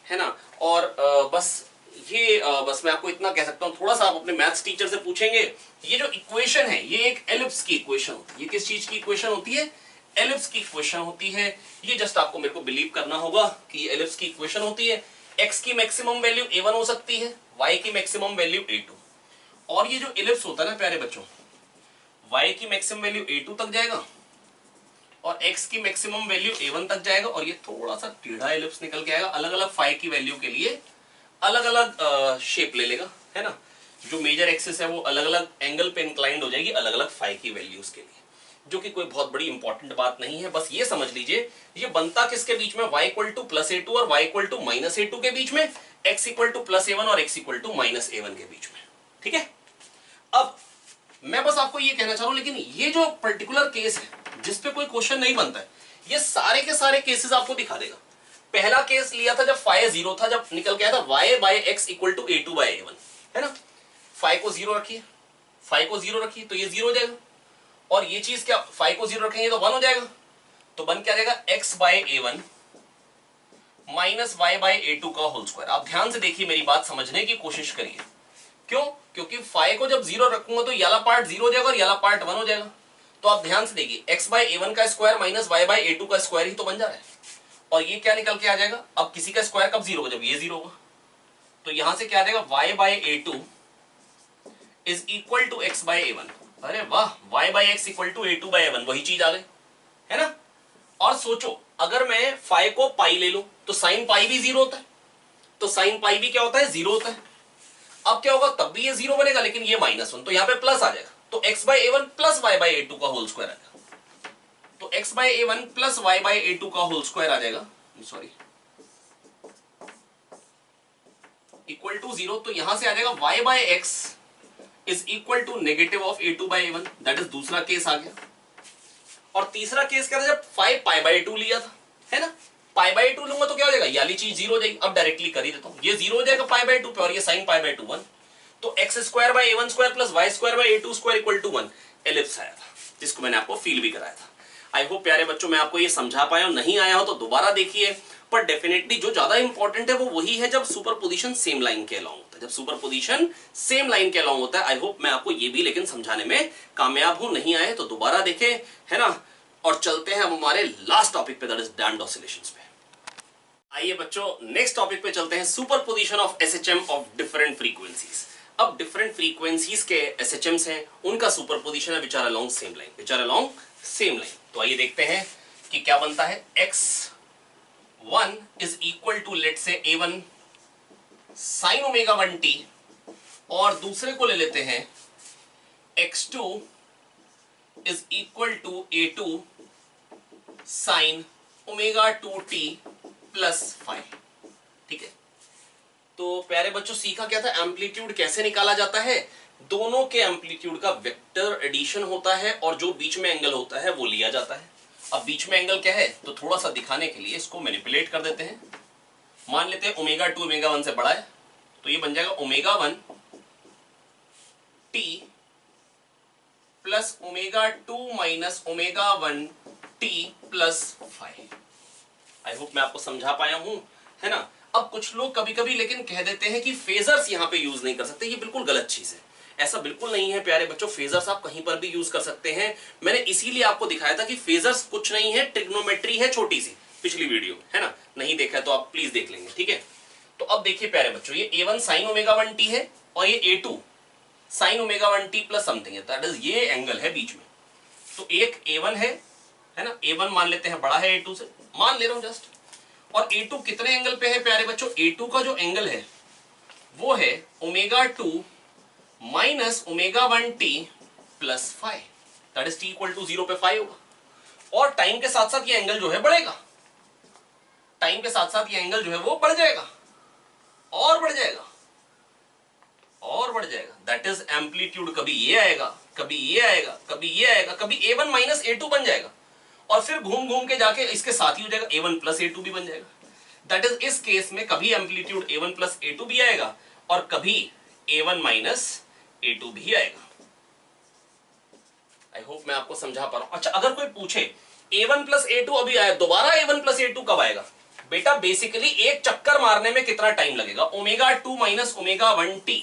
है ना। और बस मैं आपको इतना कह सकता हूं, थोड़ा सा आप अपने मैथ्स टीचर से पूछेंगे, ये जो इक्वेशन है ये एक एलिप्स की इक्वेशन होती है। ये किस चीज की इक्वेशन होती है, एलिप्स की इक्वेशन होती है। ये जस्ट आपको मेरे को बिलीव करना होगा कि ये एलिप्स की इक्वेशन होती है। x की मैक्सिमम वैल्यू a1 हो सकती है, y की मैक्सिमम वैल्यू a2। और ये जो एलिप्स होता है ना प्यारे बच्चों, y की मैक्सिमम वैल्यू a2 तक जाएगा और x की मैक्सिमम वैल्यू a1 तक जाएगा, और ये थोड़ा सा टेढ़ा एलिप्स निकल के आएगा, अलग अलग फाई की वैल्यू के लिए अलग अलग शेप ले लेगा, है ना। जो मेजर एक्सिस है वो अलग अलग एंगल पे इंक्लाइंड हो जाएगी अलग अलग फाई की वैल्यूज के लिए, जो कि कोई बहुत बड़ी इंपॉर्टेंट बात नहीं है। बस ये समझ लीजिए ये बनता किसके बीच में, y equal two plus a2 और y equal to minus a2 के बीच में, x equal two plus a1 और x equal to minus a1 के बीच में। ठीक है, अब मैं बस आपको ये कहना चाह रहा हूं, लेकिन ये जो पर्टिकुलर केस है जिसपे कोई क्वेश्चन नहीं बनता है, ये सारे के सारे केसेस आपको दिखा देगा। पहला केस लिया था जब फाई 0 था, जब निकल के आया था y by x equal to a2 by a1, है ना। फाई को 0 रखिए, फाई को 0 रखिए तो ये 0 हो जाएगा, और ये चीज क्या, फाई को 0 रखेंगे तो 1 हो जाएगा, तो बन क्या जाएगा x by a1 minus y by a2 का होल स्क्वायर। आप ध्यान से देखिए, मेरी बात समझने की कोशिश करिए। क्यों, क्योंकि फाई को जब 0 रखूंगा तो याला पार्ट 0 हो जाएगा और याला पार्ट 1 हो जाएगा। तो आप ध्यान से देखिए, x बाय a1 का square minus y by a2 का स्क्वायर ही तो बन जा रहा है, और ये क्या निकल के आ जाएगा, अब किसी का स्क्वायर कब 0 होगा, जब ये 0 होगा। तो यहां से क्या आ जाएगा, y by a2 is equal to x by a1। अरे वाह, y by x equal to a2 by a1, वही चीज आ गई, है ना। और सोचो, अगर मैं फाई को पाई ले लूं तो साइन पाई भी 0 होता है, तो साइन पाई भी क्या होता है, 0 होता है। अब क्या होगा, तब भी ये 0 बनेगा, लेकिन ये -1, तो यहां पे प्लस आ जाएगा, तो x by a1 plus y by a2 का होल स्क्वायर आएगा। तो x by a1 plus y by a2 का होल स्क्वायर आ जाएगा, सॉरी, इक्वल टू 0। तो यहां से आ जाएगा y by x is equal to negative of a2 by a1, that is दूसरा केस आ गया। और तीसरा केस क्या था, जब 5 पाई बाय 2 लिया था, है ना। पाई बाय 2 लूंगा तो क्या हो जाएगा, याली चीज 0 हो जाएगी। अब डायरेक्टली कर ही देता हूं, ये 0 हो जाएगा पाई बाय 2 पे, और ये साइन पाई बाय 2 1। तो x square by a1 square plus y square by a2 square equal to 1 ellipse आया था, जिसको मैंने आपको फील भी कराया था। आई होप प्यारे बच्चों मैं आपको ये समझा पाया हूं, नहीं आया हो तो दोबारा देखिए। पर डेफिनेटली जो ज्यादा इंपॉर्टेंट है वो वही है जब सुपरपोजिशन सेम लाइन के अलोंग होता है, जब सुपरपोजिशन सेम लाइन के अलोंग होता है। आई होप मैं आपको ये भी लेकिन समझाने में कामयाब हूं, नहीं आए तो दोबारा देखें, है ना। और चलते हैं हम हमारे लास्ट टॉपिक पे, दैट इज डैम्प्ड ऑसिलेशंस पे। आइए बच्चों नेक्स्ट टॉपिक पे चलते हैं, superposition of SHM of different frequencies. अब डिफरेंट फ्रीक्वेंसीज के एसएचएम्स हैं, उनका सुपरपोजिशन है which are along same line, which are along same line. तो आइए देखते हैं कि क्या बनता है। x1 is equal to late से a1 साइन ओमेगा 1t, और दूसरे को ले लेते हैं x2 is equal to a2 sine omega 2t plus 5। ठीक है, तो प्यारे बच्चों सीखा क्या था, एम्पलीट्यूड कैसे निकाला जाता है। दोनों के एम्पलीट्यूड का वेक्टर एडिशन होता है और जो बीच में एंगल होता है वो लिया जाता है। अब बीच में एंगल क्या है, तो थोड़ा सा दिखाने के लिए इसको मैनिपुलेट कर देते हैं। मान लेते हैं ओमेगा 2 ओमेगा 1 से बड़ा है, तो ये बन जाएगा omega 1 t plus omega 2 minus omega 1 t plus 5। I hope मैं आपको समझा पाया हूं, है ना। अब कुछ लोग कभी कभी लेकिन कह देते हैं कि फेजर्स यहां पे यूज नहीं कर सकते, ये बिल्कुल गलत चीज है। ऐसा बिल्कुल नहीं है प्यारे बच्चों, फेजर्स आप कहीं पर भी यूज कर सकते हैं। मैंने इसीलिए आपको दिखाया था कि फेजर्स कुछ नहीं है, ट्रिग्नोमेट्री है छोटी सी, पिछली वीडियो, है ना। नहीं देखा तो आप प्लीज देख लेंगे, ठीक है। तो अब देखिए प्यारे बच्चों, ये a1 साइन ओमेगा 1t है और ये a2 sine omega 1t plus something है, दैट इज ये एंगल है बीच में। तो एक a1 है ना, a1 मान लेते हैं बड़ा है a2 से, मान ले रहा हूं जस्ट। और a2 कितने एंगल पे है प्यारे बच्चों, a2 का जो एंगल है वो है omega 2 minus omega 1t plus 5, that is t equal to 0 पे 5 होगा। और टाइम के साथ साथ ये एंगल जो है बढ़ेगा, टाइम के साथ साथ ये एंगल जो है वो बढ़ जाएगा और बढ़ जाएगा और बढ़ जाएगा। That is amplitude. कभी ये आएगा, कभी ये आएगा, कभी ये आएगा, कभी a1 माइनस a2 बन जाएगा और फिर घूम घूम के जाके इसके साथ ही हो जाएगा, a1 प्लस a2 भी बन जाएगा। दैट इज इस केस में कभी एम्पलीट्यूड a1 प्लस a2 भी आएगा और कभी a1 माइनस a2 भी आएगा। आई होप मैं आपको समझा पा रहा हूं। अच्छा, अगर कोई पूछे a1 प्लस a2 अभी आया, दोबारा a1 प्लस a2 कब आएगा? बेटा बेसिकली एक चक्कर मारने में कितना टाइम लगेगा? ω2 माइनस ω1t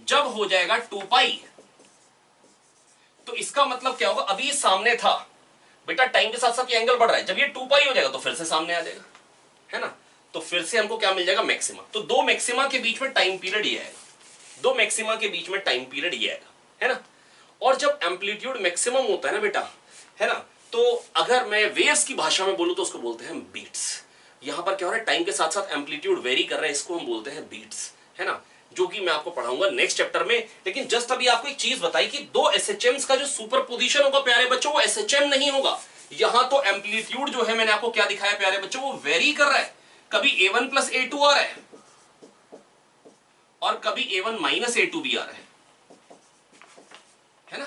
जब हो जाएगा 2 पाई, तो इसका मतलब क्या होगा? अभी सामने था बेटा, टाइम के साथ साथ ये एंगल बढ़ रहा है, जब ये 2 पाई हो जाएगा तो फिर से सामने आ जाएगा, है ना? तो फिर से हमको क्या मिल जाएगा? मैक्सिमा। तो दो मैक्सिमा के बीच में टाइम पीरियड ये आएगा, दो मैक्सिमा के बीच में टाइम पीरियड ये आएगा, है ना? और जब एम्पलीट्यूड मैक्सिमम होता है ना बेटा, है ना, तो अगर मैं वेव्स की भाषा में बोलूं तो उसको बोलते हैं बीट्स। यहां पर क्या हो रहा है? टाइम के साथ साथ एम्पलीट्यूड वेरी कर रहा है, इसको हम बोलते हैं बीट्स, है ना, जो कि मैं आपको पढ़ाऊंगा नेक्स्ट चैप्टर में। लेकिन जस्ट अभी आपको एक चीज बताई कि दो एसएचएम्स का जो सुपर पोजिशन होगा प्यारे बच्चों, वो एसएचएम नहीं होगा। यहां तो एम्पलीट्यूड जो है, मैंने आपको क्या दिखाया प्यारे बच्चों, वो वेरी कर रहा है। कभी a1 प्लस a2 आ रहा है और कभी a1 माइनस a2 भी आ रहा है ना?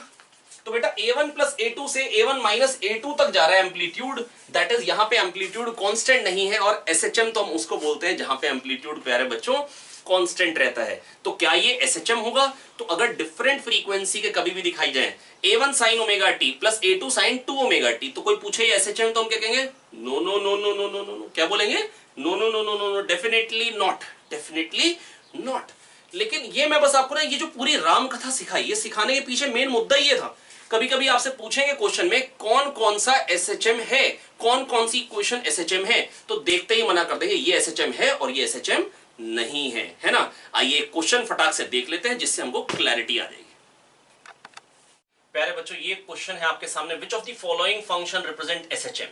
तो बेटा a1 प्लस a2 से a1 माइनस a2 तक जा रहा है एम्पलीट्यूड। दैट इज यहां पे एम्पलीट्यूड कांस्टेंट नहीं है, और एसएचएम तो हम उसको बोलते हैं जहां पे एम्पलीट्यूड प्यारे बच्चों कांस्टेंट रहता है। तो क्या ये एसएचएम होगा? तो अगर डिफरेंट फ्रीक्वेंसी के कभी भी दिखाई जाए a1 sin omega t plus a2 sin 2 omega t, तो कोई पूछे ये एसएचएम, तो हम क्या कहेंगे? No no no no no no no. क्या बोलेंगे? No no no no no no, definitely not, definitely not. लेकिन ये मैं बस आपको ना ये जो पूरी राम कथा सिखाई, ये सिखाने के पीछे मेन मुद्दा ये था। कभी कभी आपसे पूछेंगे क्वेश्चन में कौन कौन सा एसएचएम है, कौन कौन सी इक्वेशन एसएचएम है, तो देखते ही मना कर देंगे ये एसएचएम है और ये एसएचएम नहीं है, है ना? आइए क्वेश्चन फटाक से देख लेते हैं जिससे हमको क्लैरिटी आ जाएगी। प्यारे बच्चों, ये क्वेश्चन है आपके सामने, which of the following function represent SHM.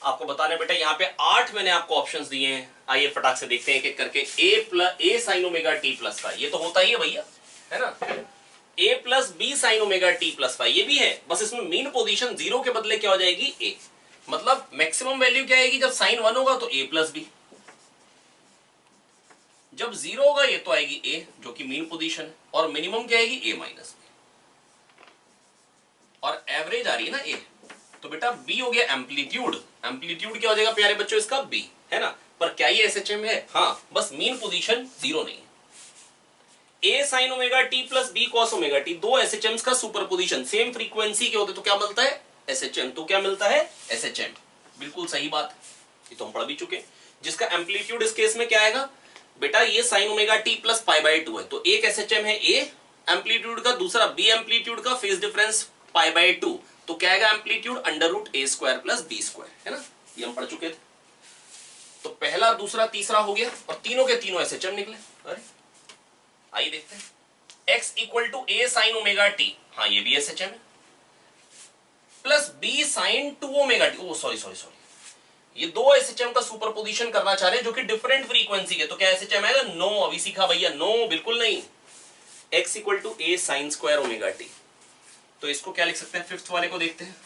आपको बताने बेटा यहाँ पे 8 मैंने आपको ऑप्शंस दिए हैं। आइए फटाक से देखते हैं एक एक करके। a sin omega t plus five, ये तो होता ही है भैया, है ना? a plus b sine omega t plus five, ये भी है, बस इसमें मीन पोजीशन 0 के बदले क्या हो जाएगी? a। मतलब मैक्सिमम वैल्यू क्या आएगी? जब साइन 1 होगा तो a प्लस बी, जब 0 होगा ये तो आएगी a, जो कि मीन पोजीशन है, और मिनिमम क्या आएगी? a माइनस बी, और एवरेज आ रही है ना a। तो बेटा b हो गया एम्पलीट्यूड। एम्पलीट्यूड क्या हो जाएगा प्यारे बच्चों? इसका b, है ना? पर क्या ये एसएचएम है? हाँ, बस मीन पोजीशन 0 नहीं है। a sin omega t plus b cos omega t, दो एसएचएम्स का सुपरपोजिशन, सेम फ्रीक्वेंसी के होते तो क्या मिलता है? एसएचएम। तो क्या मिलता है? एसएचएम। बिल्कुल सही बात, ये तो हम पढ़ भी चुके। जिसका एम्पलीट्यूड इस केस में क्या आएगा बेटा? ये sin omega t plus pi by 2 है, तो एक एसएचएम है a एम्पलीट्यूड का, दूसरा b एम्पलीट्यूड का, फेज डिफरेंस पाई बाई 2, तो क्या आएगा? Amplitude under root a square plus b square, है ना? ये हम पढ़ चुके थे। तो पहला, दूसरा, तीसरा हो गया, और तीनों के तीनों एसएचएम निकले। अरे आइए देखते हैं। x equal to a sine omega t, हाँ ये भी एसएचएम है, plus b sine 2 omega t, oh sorry sorry sorry, ये दो एसएचएम का सुपरपोजिशन करना चाह रहे हैं जो कि डिफरेंट फ्रीक्वेंसी के, तो क्या एसएचएम आएगा? नो, अभी सीखा भैया, नो बिल्कुल नहीं। x equal to a sine square omega t, तो इसको क्या लिख सकते हैं? फिफ्थ वाले को देखते हैं,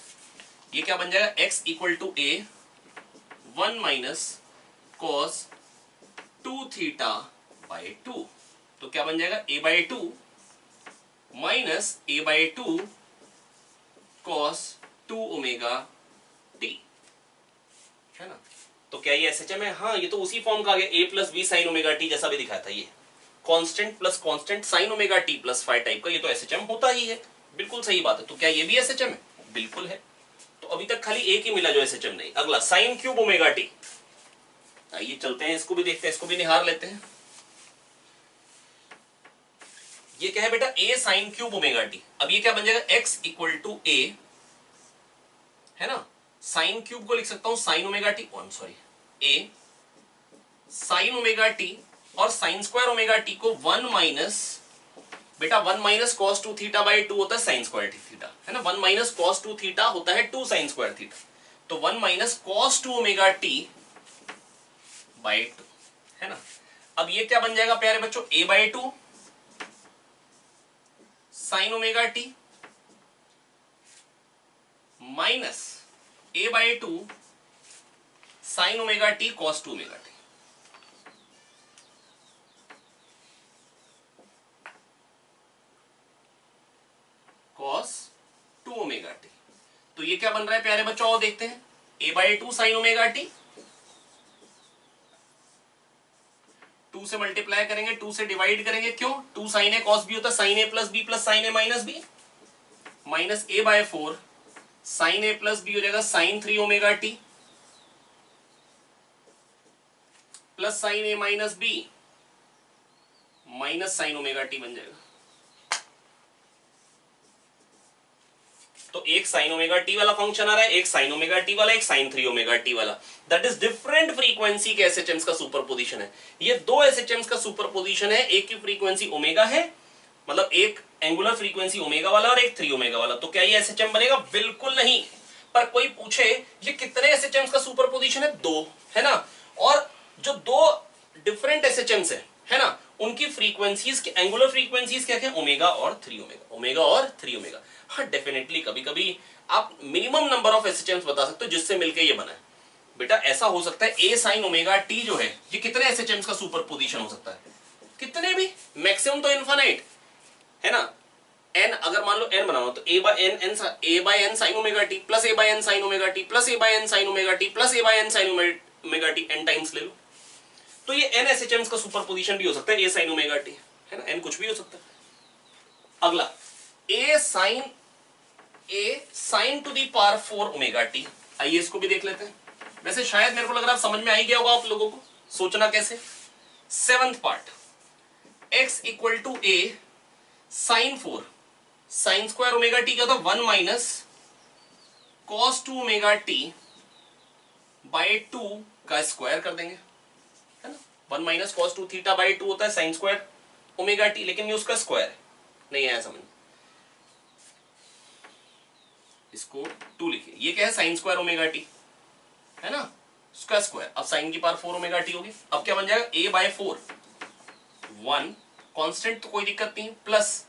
ये क्या बन जाएगा? x equal to a 1 minus cos 2 theta by 2, तो क्या बन जाएगा? a by 2 minus a by 2 cos 2 omega t, है ना? तो क्या ये एसएचएम है? हाँ, ये तो उसी फॉर्म का आ गया, a plus b sine omega t, जैसा भी दिखाया था, ये constant plus constant sine omega t plus five type का, ये तो एसएचएम होता ही है। बिल्कुल सही बात है। तो क्या ये भी एसएचएम है? बिल्कुल है। तो अभी तक खाली एक ही मिला जो एसएचएम नहीं। अगला साइन क्यूब ओमेगा टी, आइए चलते हैं, इसको भी देखते हैं, इसको भी निहार लेते हैं। ये क्या है बेटा? a sine cube omega T. अब ये क्या बन जाएगा? x इक्वल टू a, है ना? साइन क्यूब को लिख सकता हूं sign omega T, sorry, a sine omega t, और साइन स्क्वायर ओमेगा टी को 1 माइनस, बेटा 1 माइनस कॉस 2 थीटा बाई 2 होता है साइन स्क्वायर थीटा, है ना? 1 माइनस कॉस 2 थीटा होता है 2 साइन स्क्वायर थीटा, तो 1 minus cos 2 omega t by 2, है ना? अब ये क्या बन जाएगा प्यारे बच्चों? a by 2 sign omega t minus A by two sine omega T cos two omega T. Cos two omega T. तो ये क्या बन रहा है प्यारे बच्चों, और देखते हैं। A by two sine omega t, 2 से मल्टीप्लाई करेंगे, 2 से डिवाइड करेंगे, क्यों? 2 साइन ए कॉस बी होता है, sine a plus b plus sine a minus b, minus a by 4 sine a plus b हो जाएगा sine 3 omega t plus sine a minus b minus sine omega t बन जाएगा। तो एक साइन ओमेगा टी वाला फंक्शन आ रहा है, एक साइन ओमेगा टी वाला, एक साइन 3 ओमेगा टी वाला। दैट इज डिफरेंट फ्रीक्वेंसी के एसएचएम्स का सुपरपोजिशन है। ये दो एसएचएम्स का सुपरपोजिशन है, एक की फ्रीक्वेंसी ओमेगा है, मतलब एक एंगुलर फ्रीक्वेंसी ओमेगा वाला और एक 3 ओमेगा वाला। तो क्या ये एसएचएम बनेगा? बिल्कुल नहीं। पर कोई पूछे ये कितने एसएचएम्स का सुपरपोजिशन है? दो, है ना। और जो दो डिफरेंट एसएचएम्स है ना, उनकी फ्रीक्वेंसीज के एंगुलर फ्रीक्वेंसीज क्या क्या? ओमेगा और 3 ओमेगा, ओमेगा और 3 ओमेगा। हाँ डेफिनेटली कभी कभी आप मिनिमम नंबर ऑफ एसएचएम्स बता सकते हो जिससे मिलकर ये बना है। बेटा ऐसा हो सकता है ए साइन ओमेगा टी जो है ये कितने एसएचएम्स का सुपरपोजिशन हो सकता है? कितने भी, मैक्सिमम तो इनफाइनाइट है ना। एन अगर मान लो एन बनाओ तो a by n sine omega t plus a by n sine omega t plus a by n sine omega t plus a by n sine omega t n times ले लो। तो ये एन एसएचएम्स का सुपरपोजिशन भी हो सकता है ए साइन ओमेगा टी, है ना। एन कुछ भी हो सकता है। अगला a sine to the power 4 omega t. आइए इसको भी देख लेते हैं। वैसे शायद मेरे को लग रहा है समझ में आ ही गया होगा आप लोगों को। सोचना कैसे? 7th part, x equal to a sine 4 sine square omega t क्या था? 1 minus cos 2 omega t by 2 का स्क्वायर कर देंगे, है ना। 1 माइनस कॉस 2 थीटा बाई 2 होता है साइन स्क्वायर ओमेगा टी, लेकिन ये उसका स्क्वायर है, नहीं आया समझ। इसको 2 लिखिए। ये क्या है? साइन स्क्वायर ओमेगा टी, है ना, उसका स्क्वायर। अब साइन की पावर 4 ओमेगा टी होगी। अब क्या बन जाएगा? a बाय 4 1 कांस्टेंट तो कोई दिक्कत नहीं, plus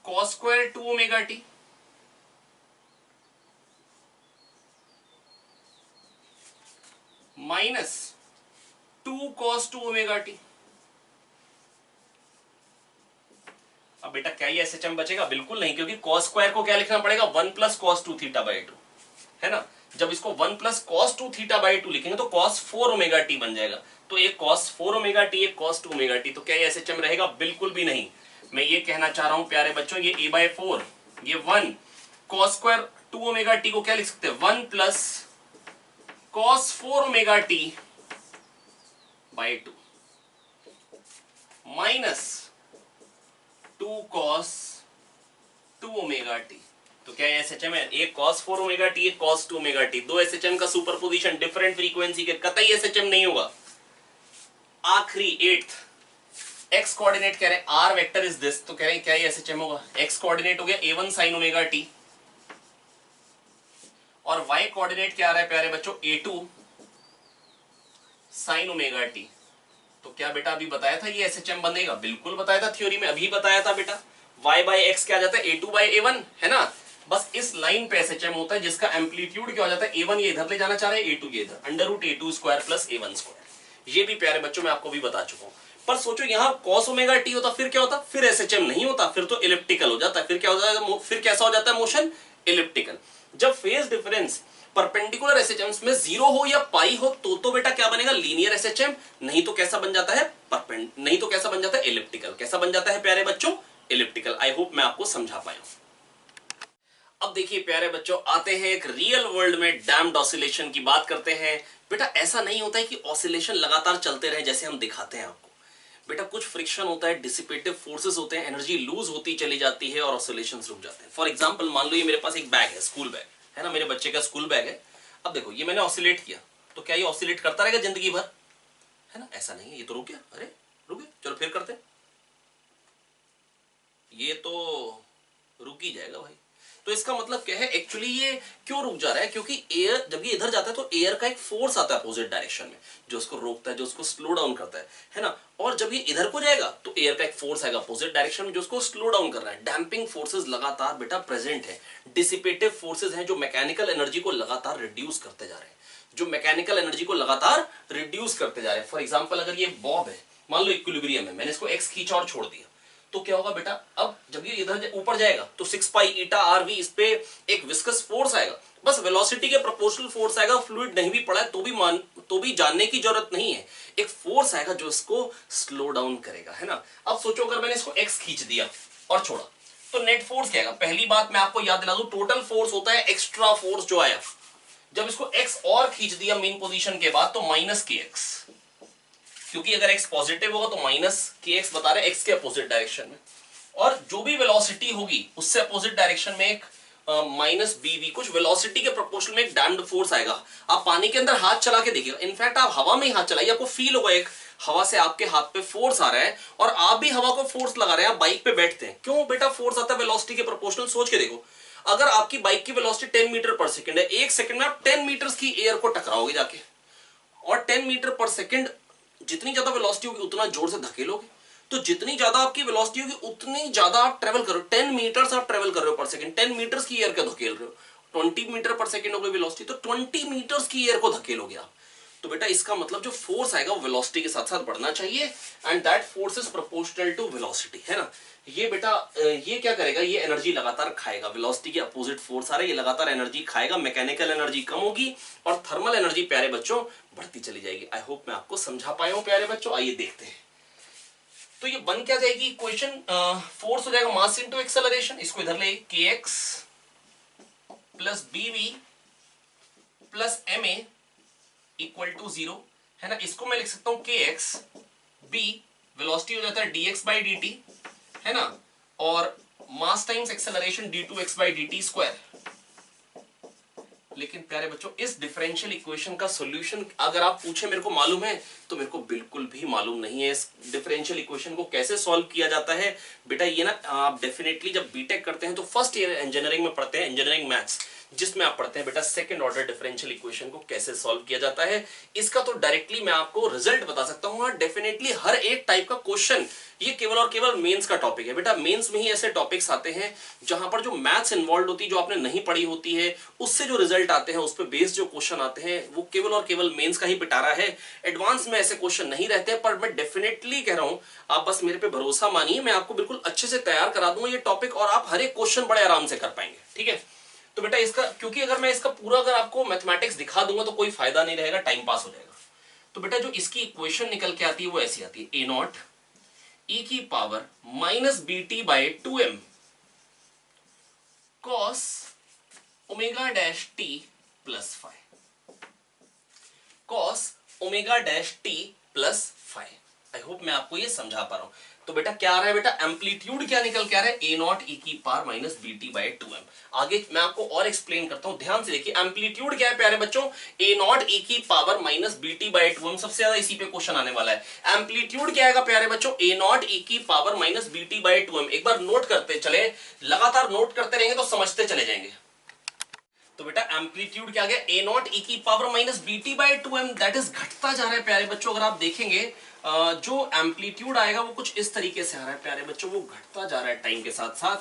cos square 2 omega t minus 2 cos 2 omega T. अब बेटा क्या ये एसएचएम बचेगा? बिल्कुल नहीं, क्योंकि कॉस स्क्वायर को क्या लिखना पड़ेगा? 1 प्लस कॉस 2 थीटा बाई 2, है ना। जब इसको 1 प्लस कॉस 2 थीटा बाई 2 लिखेंगे तो कॉस 4 ओमेगा टी बन जाएगा। तो एक कॉस 4 ओमेगा टी, एक कॉस 2 ओमेगा टी। तो क्या ये एसएचएम रहेगा? बिल्कुल भी नहीं। मैं ये कहना चाह रहा हूं प्यारे बच्चों, ये a बाय 4 ये 1 कॉस स्क्वायर 2 ओमेगा टी को क्या लिख सकते हैं? 1 plus cos 4 omega t by 2 minus 2 cos 2 omega T. तो क्या एसएचएम है? एक cos 4 ओमेगा टी, एक cos 2 ओमेगा टी। दो एसएचएम का सुपरपोजिशन डिफरेंट फ्रीक्वेंसी के, कतई एसएचएम नहीं होगा। आखिरी 8th, x कोऑर्डिनेट कह रहे हैं r वेक्टर इज दिस, तो कह रहे हैं क्या ये एसएचएम होगा? x कोऑर्डिनेट हो गया a1 sin ओमेगा टी और y कोऑर्डिनेट क्या आ रहा है प्यारे बच्चों? a2 sin omega T. तो क्या बेटा अभी बताया था ये एसएचएम बनेगा? बिल्कुल बताया था, थ्योरी में अभी बताया था बेटा। y बाय x क्या आ जाता है? a2 बाय a1, है ना। बस इस लाइन पे एसएचएम होता है जिसका एम्पलीट्यूड क्या हो जाता है? a1 ये इधर ले जाना चाह रहे हैं, a2 ये इधर, under root a2 square plus a1 square. ये भी प्यारे बच्चों मैं आपको भी बता चुका हूं। पर सोचो यहां cos ओमेगा टी होता फिर क्या होता? फिर एसएचएम नहीं होता, फिर तो इलिप्टिकल हो जाता है। फिर क्या हो जाता है? फिर कैसा हो जाता है मोशन? इलिप्टिकल। जब फेज डिफरेंस परपेंडिकुलर एसएचएम्स में 0 हो या पाई हो तो बेटा क्या बनेगा? Linear SHM. नहीं तो कैसा बन जाता है? नहीं तो कैसा बन जाता है? इलिप्टिकल। कैसा बन जाता है प्यारे बच्चों? इलिप्टिकल। आई होप मैं आपको समझा पाया हूं। अब देखिए प्यारे बच्चों, आते हैं एक रियल वर्ल्ड में डैम्प्ड ऑसिलेशन की बात करते हैं। बेटा ऐसा नहीं होता है कि ऑसिलेशन लगातार चलते रहे जैसे हम दिखाते हैं आपको। बेटा कुछ फ्रिक्शन होता है, डिसिपेटिव फोर्सेस होते हैं, एनर्जी लूज होती चली जाती है और ऑसिलेशंस रुक जाते हैं। फॉर एग्जांपल मान लो ये मेरे पास एक बैग है, स्कूल बैग है ना, मेरे बच्चे का स्कूल बैग है। अब देखो ये मैंने ऑसिलेट किया, तो क्या ये ऑसिलेट करता रहेगा जिंदगी भर? है ना, ऐसा नहीं है। ये तो रुक गया, अरे रुक गया, चलो फिर करते हैं। ये तो रुक ही जाएगा भाई। तो इसका मतलब क्या है, एक्चुअली ये क्यों रुक जा रहा है, क्योंकि एयर जब ये इधर जाता है तो एयर का एक फोर्स आता है अपोजिट डायरेक्शन में, जो उसको रोकता है, जो उसको स्लो डाउन करता है ना। और जब ये इधर को जाएगा तो एयर का एक फोर्स आएगा अपोजिट डायरेक्शन में, जो उसको स्लो डाउन कर रहा है। डैम्पिंग फोर्सेस लगातार बेटा प्रेजेंट है, डिसिपेटिव फोर्सेस हैं जो मैकेनिकल एनर्जी को लगातार रिड्यूस करते जा रहे हैं, जो मैकेनिकल एनर्जी को लगातार रिड्यूस करते जा रहे हैं। फॉर एग्जाम्पल अगर ये बॉब है, मान लो इक्विलिब्रियम है, मैंने इसको एक्स खींचा और छोड़ दिया, तो क्या होगा बेटा, अब जब ये इधर ऊपर जाएगा तो 6 पाई ईटा आर वी, इस पे एक विस्कस फोर्स आएगा, बस वेलोसिटी के प्रोपोर्शनल फोर्स आएगा। फ्लूइड नहीं भी पड़ा है तो भी जानने की जरूरत नहीं है, एक फोर्स आएगा जो इसको स्लो डाउन करेगा, है ना। अब सोचो अगर मैंने इसको एक्स खींच दिया और छोड़ा तो नेट फोर्स क्या आएगा। पहली बात मैं आपको याद दिला दूं, टोटल फोर्स होता है एक्स्ट्रा फोर्स जो आया, जब इसको एक्स और खींच दिया मेन पोजीशन के बाद तो माइनस के एक्स, क्योंकि अगर x पॉजिटिव होगा तो माइनस के एक्स बता रहे x के अपोजिट डायरेक्शन में, और जो भी वेलोसिटी होगी उससे अपोजिट डायरेक्शन में एक माइनस बी वी, कुछ वेलोसिटी के प्रोपोर्शन में एक डैम्ड फोर्स आएगा। आप पानी के अंदर हाथ चला के देखिएगा, इनफैक्ट आप हवा में ही हाथ चलाइए, आपको फील होगा एक हवा से आपके हाथ पे फोर्स आ रहा है, और आप भी हवा को फोर्स लगा रहे हैं। आप बाइक पे बैठते हैं, क्यों बेटा फोर्स आता है वेलोसिटी के प्रोपोर्शनल। सोच के देखो, अगर आपकी बाइक की वेलोसिटी 10 मीटर पर सेकंड है, एक सेकंड में आप 10 मीटर की एयर को टकराओगे जाके, और 10 मीटर पर सेकंड जितनी ज्यादा वेलोसिटी होगी उतना जोर से धकेलोगे, तो जितनी ज्यादा आपकी वेलोसिटी होगी उतनी ज्यादा आप ट्रेवल करो। 10 मीटर्स आप ट्रेवल कर रहे हो पर सेकंड, 10 मीटर्स की एयर को धकेल रहे हो, 20 मीटर पर सेकंड हो गई वेलोसिटी, तो 20 मीटर्स की एयर को धकेलोगे आप। तो बेटा इसका मतलब जो फोर्स आएगा वो वेलोसिटी के साथ साथ बढ़ना चाहिए, and that force is proportional to velocity, है ना। ये बेटा ये क्या करेगा, ये एनर्जी लगातार खाएगा, वेलोसिटी के अपोजिट फोर्स आ रहा है, ये लगातार एनर्जी खाएगा, मैकेनिकल एनर्जी कम होगी और थर्मल एनर्जी प्यारे बच्चों बढ़ती चली जाएगी। आई होप मैं आपको समझा पाया हूं प्यारे बच्चों। आइए देखते हैं, तो ये बन क्या जाएगी इक्वेशन, फोर्स हो जाएगा मास इनटू एक्सेलरेशन, इसको इधर ले के x plus b v plus m a equal to 0, है ना। इसको मैं लिख सकता हूं के एक्स बी, वेलोसिटी हो जाता है dx बाई dt, है ना, और मास times acceleration d2x by dt square. लेकिन प्यारे बच्चों इस डिफरेंशियल इक्वेशन का सॉल्यूशन अगर आप पूछे मेरे को मालूम है, तो मेरे को बिल्कुल भी मालूम नहीं है इस डिफरेंशियल इक्वेशन को कैसे सॉल्व किया जाता है। बेटा ये ना आप डेफिनेटली जब बीटेक करते हैं तो फर्स्ट ईयर इंजीनियरिंग में पढ़ते हैं, इंजीनियरिंग मैथ्स, जिसमें आप पढ़ते हैं बेटा सेकंड ऑर्डर डिफरेंशियल इक्वेशन को कैसे सॉल्व किया जाता है। इसका तो डायरेक्टली मैं आपको रिजल्ट बता सकता हूं। डेफिनेटली हर एक टाइप का क्वेश्चन, ये केवल और केवल मेंस का टॉपिक है बेटा। मेंस में ही ऐसे टॉपिक्स आते हैं जहां पर जो मैथ्स इन्वॉल्व होती है, जो आपने नहीं पढ़ी होती है, उससे जो रिजल्ट आते हैं, उस पर बेस्ड जो क्वेश्चन आते हैं, वो केवल और केवल मेंस का ही पिटारा है। एडवांस में ऐसे क्वेश्चन नहीं रहते हैं, पर मैं डेफिनेटली कह रहा हूं, आप बस मेरे पे भरोसा मानिए, मैं आपको बिल्कुल अच्छे से तैयार करा दूंगा ये टॉपिक, और आप हर एक क्वेश्चन बड़े आराम से कर पाएंगे, ठीक है। तो बेटा इसका, क्योंकि अगर मैं इसका पूरा अगर आपको मैथमेटिक्स दिखा दूंगा तो कोई फायदा नहीं रहेगा, टाइम पास हो जाएगा। तो बेटा जो इसकी इक्वेशन निकल के आती है वो ऐसी आती है, ए नॉट ई की power minus b t by 2m cos omega dash t plus 5, cos omega dash t plus 5। I hope मैं आपको ये समझा पा रहा हूं। तो बेटा क्या आ रहा है, बेटा एम्पलीट्यूड क्या निकल के आ रहा है, ए नॉट ई की power minus b t by 2m। आगे मैं आपको और एक्सप्लेन करता हूं, ध्यान से देखिए। एम्पलीट्यूड क्या है प्यारे बच्चों, ए नॉट ई की power minus b t by 2m, सबसे ज्यादा इसी पे क्वेश्चन आने वाला है। एम्पलीट्यूड क्या आएगा प्यारे बच्चों, ए नॉट ई की power minus b t by 2m। एक बार नोट करते चले, लगातार नोट करते रहेंगे तो समझते चले जाएंगे। तो बेटा एम्पलीट्यूड क्या आ गया, ए नॉट ई की power minus b t by 2m, that is घटता जा रहा है प्यारे बच्चों। अगर आप देखेंगे जो एम्पलीट्यूड आएगा वो कुछ इस तरीके से आ रहा है प्यारे बच्चों, वो घटता जा रहा है टाइम के साथ साथ,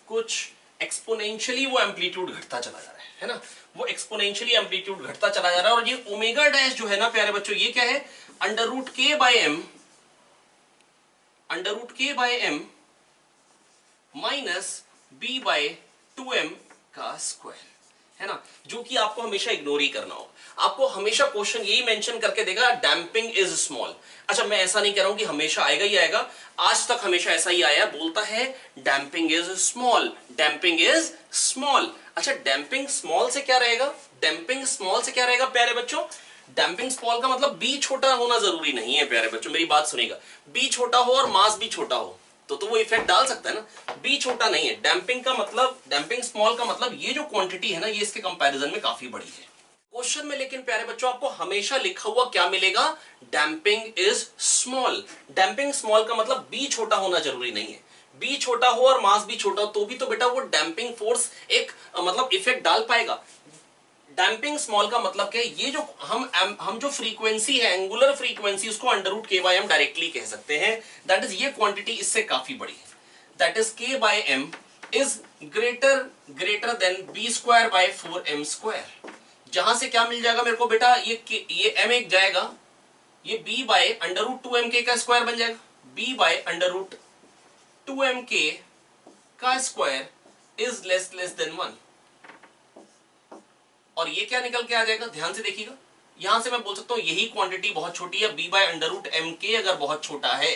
कुछ एक्सपोनेंशियली वो एम्पलीट्यूड घटता चला जा रहा है ना, वो एक्सपोनेंशियली एम्पलीट्यूड घटता चला जा रहा है। और ये ओमेगा डैश जो है ना प्यारे बच्चों, ये क्या है, under root k by m, under root k by m minus b by 2m का स्क्वायर, है ना, जो कि आपको हमेशा इग्नोर ही करना होगा। आपको हमेशा क्वेश्चन यही मेंशन करके देगा, डैम्पिंग इज स्मॉल। अच्छा मैं ऐसा नहीं कह रहा हूं कि हमेशा आएगा ही आएगा, आज तक हमेशा ऐसा ही आया, बोलता है damping is small, damping is small. अच्छा डैम्पिंग स्मॉल से क्या रहेगा, डैम्पिंग स्मॉल से क्या रहेगा प्यारे बच्चों, डैम्पिंग स्मॉल का मतलब बी छोटा होना जरूरी नहीं है प्यारे बच्चों, मेरी बात सुनिएगा। बी छोटा हो और मास भी छोटा हो तो वो इफेक्ट डाल सकता है ना, बी छोटा नहीं है। डैम्पिंग का मतलब, डैम्पिंग स्मॉल का मतलब ये जो क्वांटिटी है ना, ये इसके कंपैरिजन में काफी बड़ी है क्वेश्चन में। लेकिन प्यारे बच्चों आपको हमेशा लिखा हुआ क्या मिलेगा, damping is small. Damping small का मतलब बी छोटा होना जरूरी नहीं है, बी छोटा हो और मास भी छोटा हो तो भी तो बेटा वो डैम्पिंग फोर्स एक मतलब इफेक्ट डाल पाएगा। डैम्पिंग स्मॉल का मतलब क्या है, ये जो हम जो फ्रीक्वेंसी है एंगुलर फ्रीक्वेंसी उसको under root k by am directly कह सकते हैं। दैट इज ये क्वांटिटी इससे काफी बड़ी है, that is k by m is greater than b square by 4m square. जहां से क्या मिल जाएगा मेरे को बेटा, ये m एक जाएगा, ये b by under root 2m का स्क्वायर बन जाएगा, b by under root 2m का स्क्वायर इज लेस देन 1। और ये क्या निकल के आ जाएगा, ध्यान से देखिएगा, यहां से मैं बोल सकता हूं यही क्वांटिटी बहुत छोटी है, b by under root m k अगर बहुत छोटा है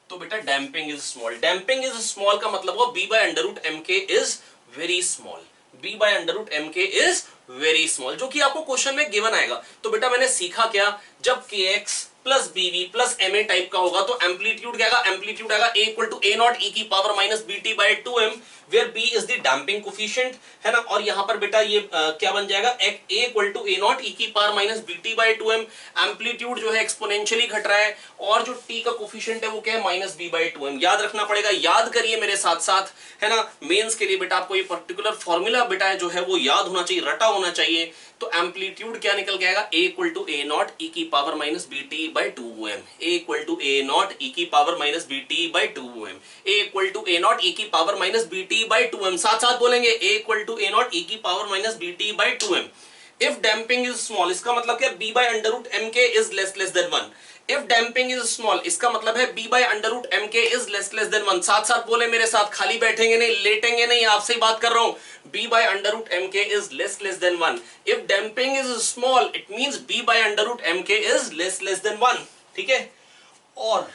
तो बेटा damping is small. Damping is small का मतलब वो b by under root m k is very small, b by under root m k is very small, जो कि आपको क्वेश्चन में गिवन आएगा। तो बेटा मैंने सीखा क्या, जब kx plus b v plus m a type का होगा तो एम्पलीट्यूड क्या आएगा, एम्पलीट्यूड आएगा a equal to a naught e की power minus b t by 2m, where b is the damping coefficient, है ना। और यहां पर बेटा ये क्या बन जाएगा, a equal to a naught e की power minus b t by 2m। Amplitude जो है एक्सपोनेंशियली घट रहा है और जो टी का कोफिशिएंट है वो क्या है, माइनस बी बाई 2m। याद रखना पड़ेगा, याद करिए मेरे साथ साथ, है ना। मेंस के लिए बेटा आपको ये पर्टिकुलर फॉर्मूला बेटा जो है वो याद होना चाहिए, रटा होना चाहिए। तो एम्पलीट्यूड क्या निकल के आएगा, a equal to a naught e की power minus b t by 2m, a equal to a naught e की power minus b t by 2m, a equal to a naught e की power minus b t by 2m। साथ साथ बोलेंगे, a equal to a naught e की power minus b t by 2m। If damping is small, इसका मतलब क्या, b by under root m k is less than 1। If damping is small, इसका मतलब है b by under root m k is less than 1। साथ साथ बोले मेरे साथ, खाली बैठेंगे नहीं, लेटेंगे नहीं, आपसे ही बात कर रहा हूं। b by under root m k is less than 1। If damping is small it means b by under root m k is less than 1, ठीक है। और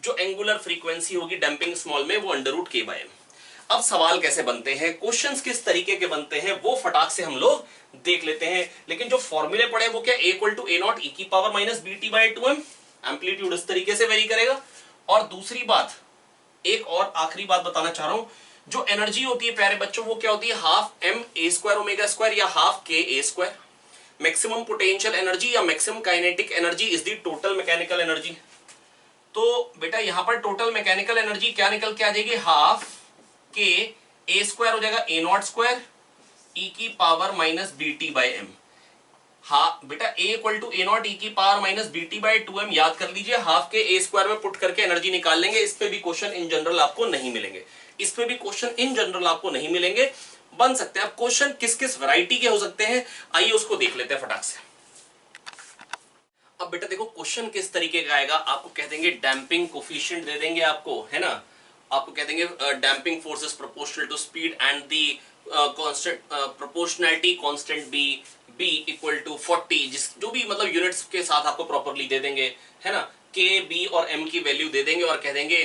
जो एंगुलर फ्रीक्वेंसी होगी डैम्पिंग स्मॉल में वो under root k by m. अब सवाल कैसे बनते हैं, क्वेश्चंस किस तरीके के बनते हैं वो फटाक से हम लोग देख लेते हैं। लेकिन जो फॉर्मूले पड़े वो क्या, a equal to a naught e की power minus b t by 2m, amplitude इस तरीके से वेरी करेगा। और दूसरी बात, एक और आखिरी बात बताना चाह रहा हूं, जो एनर्जी होती है प्यारे बच्चों वो क्या होती है, half m a square omega square या half k a square. Maximum potential energy या maximum kinetic energy is the total mechanical energy. तो बेटा यहां पर टोटल मैकेनिकल एनर्जी क्या निकल के आ जाएगी, हाफ के ए स्क्वायर हो जाएगा ए नॉट स्क्वायर ई की power minus b t by m. हाँ बेटा, a equal to a naught e की power minus b t by 2m याद कर लीजिए, हाफ के ए स्क्वायर में पुट करके एनर्जी निकाल लेंगे। इस पे भी क्वेश्चन इन जनरल आपको नहीं मिलेंगे, इस पे भी क्वेश्चन इन जनरल आपको नहीं मिलेंगे, बन सकते हैं। अब क्वेश्चन किस किस वैरायटी के हो सकते हैं, आइए उसको देख लेते हैं फटाक से। अब बेटा देखो क्वेश्चन किस तरीके का आएगा, आपको कह देंगे डैम्पिंग कोफिशिएंट दे देंगे आपको, है ना। आपको कह देंगे damping force is proportional to speed and the constant proportionality constant b equal to 40, जिस जो भी मतलब यूनिट्स के साथ आपको प्रॉपर्ली दे देंगे, है ना। के बी और एम की वैल्यू दे देंगे और कह देंगे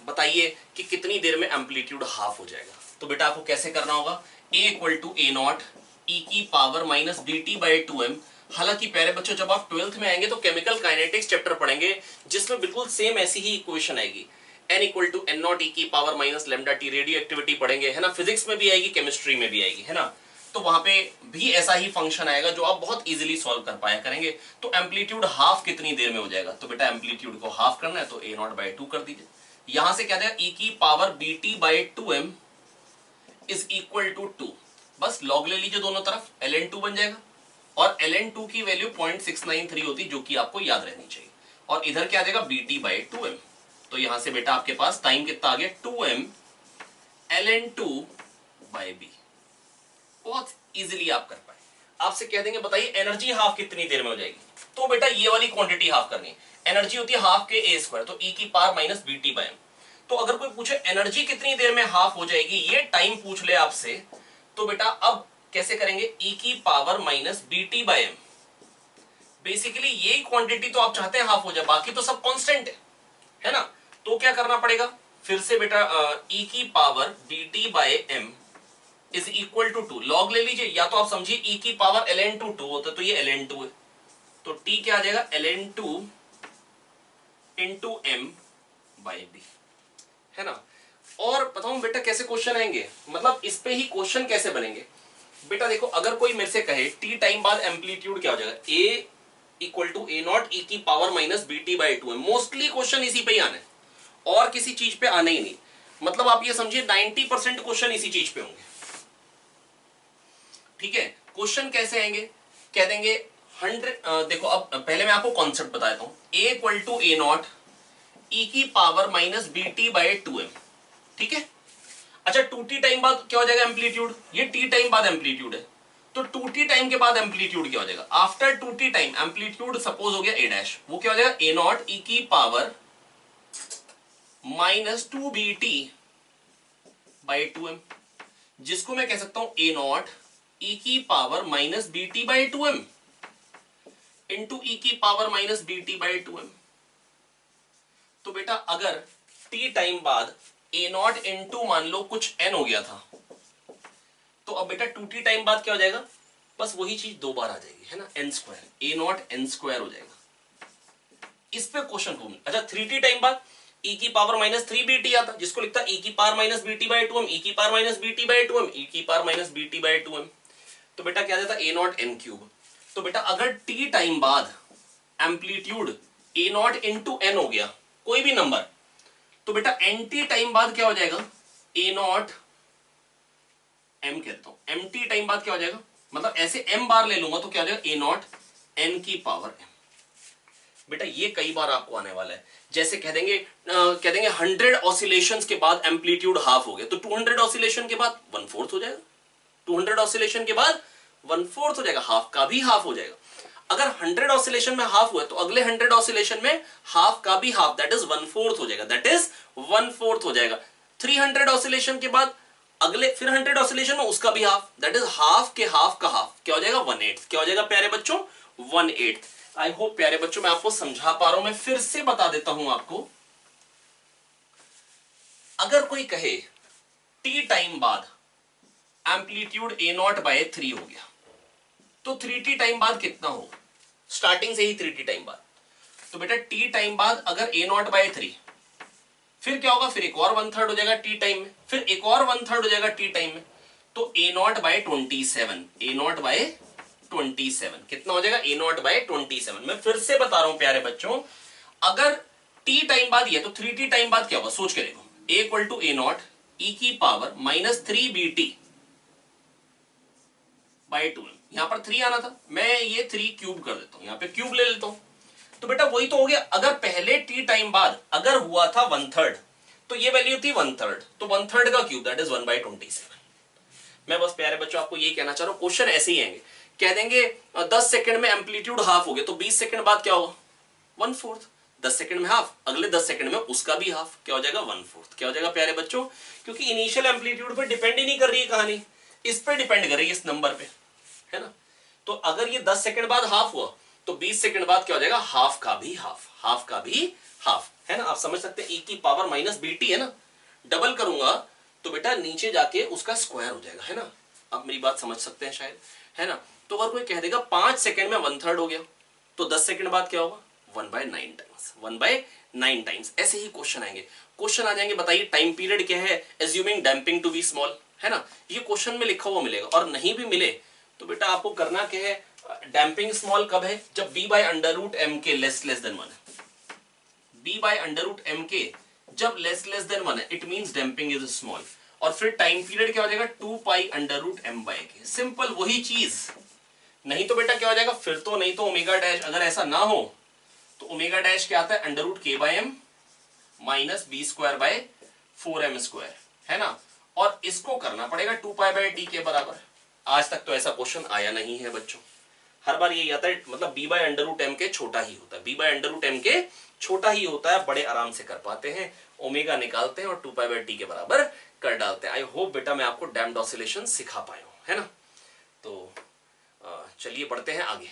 बताइए कि कितनी देर में एम्पलीट्यूड हाफ हो जाएगा। तो बेटा आपको कैसे करना होगा, a equal to a naught e की power minus b t by 2m। हालांकि प्यारे बच्चों जब आप 12th में आएंगे तो केमिकल काइनेटिक्स चैप्टर पढ़ेंगे जिसमें बिल्कुल सेम ऐसी ही इक्वेशन आएगी, n equal to n naught e की power minus lambda t. Radioactivity पढ़ेंगे, है ना, फिजिक्स में भी आएगी, केमिस्ट्री में भी आएगी, है ना। तो वहां पे भी ऐसा ही फंक्शन आएगा जो आप बहुत इजीली सॉल्व कर पाया करेंगे। तो एम्पलीट्यूड हाफ कितनी देर में हो जाएगा, तो बेटा एम्पलीट्यूड को हाफ करना है तो ए नॉट बाई 2 कर दीजिए। यहां से क्या देगा, ई की power b t by 2m is equal to 2, बस लॉग ले लीजिए दोनों तरफ, ln2 बन जाएगा। और ln2 की वैल्यू 0.693 होती जो कि आपको याद रहनी चाहिए। और इधर क्या आ जाएगा, bt बाई 2m। तो यहां से बेटा आपके पास टाइम कितना आ गया, 2m ln2 बाई b। बहुत इजीली आप कर पाए। आपसे कह देंगे बताइए एनर्जी हाफ कितनी देर में हो जाएगी, तो बेटा ये वाली क्वांटिटी हाफ करनी है। एनर्जी होती है हाफ के ए स्क्वायर, तो e की power minus b t by m. तो अगर कोई पूछे एनर्जी कितनी देर में हाफ हो जाएगी, ये टाइम पूछ ले आपसे, तो बेटा अब कैसे करेंगे, e की power minus b t by m. Basically यही क्वांटिटी तो आप चाहते हैं हाफ हो जाए, बाकी तो सब कांस्टेंट है ना। तो क्या करना पड़ेगा, फिर से बेटा e की power b t by m is equal to 2, log ले लीजिए, या तो आप समझिए e की पावर ln2 2 होता है तो ये ln2 है, तो t क्या आ जाएगा, ln2 into m by b, है ना। और बताऊं बेटा कैसे क्वेश्चन आएंगे, मतलब इस पे ही क्वेश्चन कैसे बनेंगे। बेटा देखो अगर कोई मेरे से कहे t टाइम बाद एम्पलीट्यूड क्या हो जाएगा, a equal to a naught e की power minus b t by 2m, mostly question इसी पे ही आना है। और किसी चीज पे आने ही नहीं। मतलब आप ये समझिए 90% क्वेश्चन इसी चीज पे होंगे। ठीक है, क्वेश्चन कैसे आएंगे, कह देंगे 100, देखो अब पहले मैं आपको कॉन्सेप्ट बता देता हूं, a equal to a naught e की power minus b t by 2m। ठीक है, अच्छा 2t टाइम बाद क्या हो जाएगा एम्पलीट्यूड, ये t टाइम बाद एम्पलीट्यूड है, तो 2t टाइम के बाद एम्पलीट्यूड क्या हो जाएगा, after 2t time amplitude suppose हो गया a डैश, वो क्या हो जाएगा a नॉट ई की power minus 2bt by 2m, जिसको मैं कह सकता हूं a नॉट ई की power minus bt by 2m into e की power minus bt by 2m। तो बेटा अगर t टाइम बाद a नॉट इंटू मान लो कुछ n हो गया था, तो अब बेटा 2t टाइम बाद क्या हो जाएगा, बस वही चीज दो बार आ जाएगी, है ना, n square, a not n square हो जाएगा। इस पे क्वेश्चन को, अच्छा 3t टाइम बाद e की पावर माइनस 3bt आता, जिसको लिखता e की power minus bt by 2m, e की power minus bt by 2m, e की power minus bt by 2m, तो बेटा क्या जाता a नॉट n क्यूब। तो बेटा अगर t टाइम बाद amplitude a not into n हो गया, कोई भी नंबर, तो बेटा nt टाइम बाद क्या हो जाएगा, a नॉट m कहता हूं, mt टाइम बाद क्या हो जाएगा, मतलब ऐसे m बार ले लूंगा तो क्या हो जाएगा a नॉट n की पावर m। बेटा ये कई बार आपको आने वाला है, जैसे कह देंगे 100 ऑसिलेशंस के बाद एम्पलीट्यूड हाफ हो गया, तो 200 ऑसिलेशन के बाद 1/4 हो जाएगा, 200 ऑसिलेशन के बाद 1/4 हो जाएगा, हाफ का भी हाफ हो जाएगा। अगर 100 ऑसिलेशन में हाफ हुआ तो अगले 100 ऑसिलेशन में हाफ का भी हाफ, दैट इज 1/4 हो जाएगा, दैट इज 1/4 हो जाएगा। 300 ऑसिलेशन के बाद अगले फिर 100 ऑसिलेशन में उसका भी हाफ, दैट इज हाफ के हाफ का हाफ, क्या हो जाएगा 1/8, क्या हो जाएगा प्यारे बच्चों 1/8। आई होप प्यारे बच्चों मैं आपको समझा पा रहा हूं, मैं फिर से बता देता हूं आपको, अगर कोई कहे t टाइम बाद एम्पलीट्यूड a नॉट बाय 3 हो गया, तो 3t टाइम बाद कितना हो, स्टार्टिंग से ही 3t टाइम बाद, तो बेटा t टाइम बाद अगर a नॉट बाय 3, फिर क्या होगा, फिर एक और 1/3 हो जाएगा t टाइम में, फिर एक और 1/3 हो जाएगा t टाइम में, तो a naught by 27, a naught by 27 कितना हो जाएगा, a नॉट बाय 27। मैं फिर से बता रहा हूं प्यारे बच्चों, अगर t टाइम बाद ये, तो 3t टाइम बाद क्या होगा, सोच के देखो, a equal to a naught e की power minus 3bt by 2m, यहां पर 3 आना था, मैं ये 3 क्यूब कर देता हूं, यहां पे क्यूब ले लेता हूं, तो बेटा वही तो हो गया। अगर पहले t टाइम बाद अगर हुआ था 1/3, तो ये वैल्यू थी 1/3, तो 1/3 का क्यूब दैट इज 1/27। मैं बस प्यारे बच्चों आपको ये कहना चाह रहा हूं, क्वेश्चन ऐसे ही आएंगे, कह देंगे 10 सेकंड में एम्पलीट्यूड हाफ हो गया, तो 20 सेकंड बाद क्या होगा 1/4, 10 सेकंड में हाफ, अगले 10 सेकंड में उसका भी हाफ, क्या हो जाएगा 1/4, क्या हो जाएगा प्यारे बच्चों, क्योंकि इनिशियल एम्पलीट्यूड पे डिपेंड ही नहीं कर रही है कहानी, इस पे डिपेंड कर रही है, इस नंबर पे, है ना। तो अगर ये 10 सेकंड बाद हाफ हुआ, तो 20 सेकंड बाद क्या हो जाएगा, हाफ का भी हाफ, हाफ का भी हाफ, है ना। आप समझ सकते हैं, e की पावर माइनस बीटी है ना, डबल करूंगा तो बेटा नीचे जाके उसका स्क्वायर हो जाएगा, है ना। आप मेरी बात समझ सकते हैं शायद, है ना। तो अगर कोई कह देगा 5 सेकंड में 1/3 हो गया, तो 10 सेकंड बाद क्या होगा 1/9 टाइम्स, 1/9 टाइम्स। ऐसे ही क्वेश्चन आएंगे, क्वेश्चन आ जाएंगे, बताइए टाइम पीरियड क्या है, assuming damping to be small, है ना। ये क्वेश्चन में लिखा हुआ मिलेगा, और नहीं भी मिले तो बेटा आपको करना क्या है, डैम्पिंग स्मॉल कब है, जब b by under root m k less than 1 है, b by under root m k जब लेस देन 1 है, it means damping is small. और फिर टाइम पीरियड क्या हो जाएगा 2 pi under root m by k, simple वही चीज। नहीं तो बेटा क्या हो जाएगा, फिर तो नहीं तो ओमेगा डैश, अगर ऐसा ना हो तो ओमेगा डैश क्या आता है, under root k by m minus b square by 4m square, है ना। और इसको करना पड़ेगा 2 पाई बाय टी के बराबर। आज तक तो ऐसा क्वेश्चन आया नहीं है बच्चों, हर बार यही आता है, मतलब b by under root m k छोटा ही होता है, b by under root m k छोटा ही होता है, बड़े आराम से कर पाते हैं, ओमेगा निकालते हैं और 2 पाई बाय टी के बराबर कर डालते हैं। आई होप बेटा मैं आपको डैम्प्ड ऑसिलेशन सिखा पाया हूं, है ना। तो चलिए बढ़ते हैं आगे।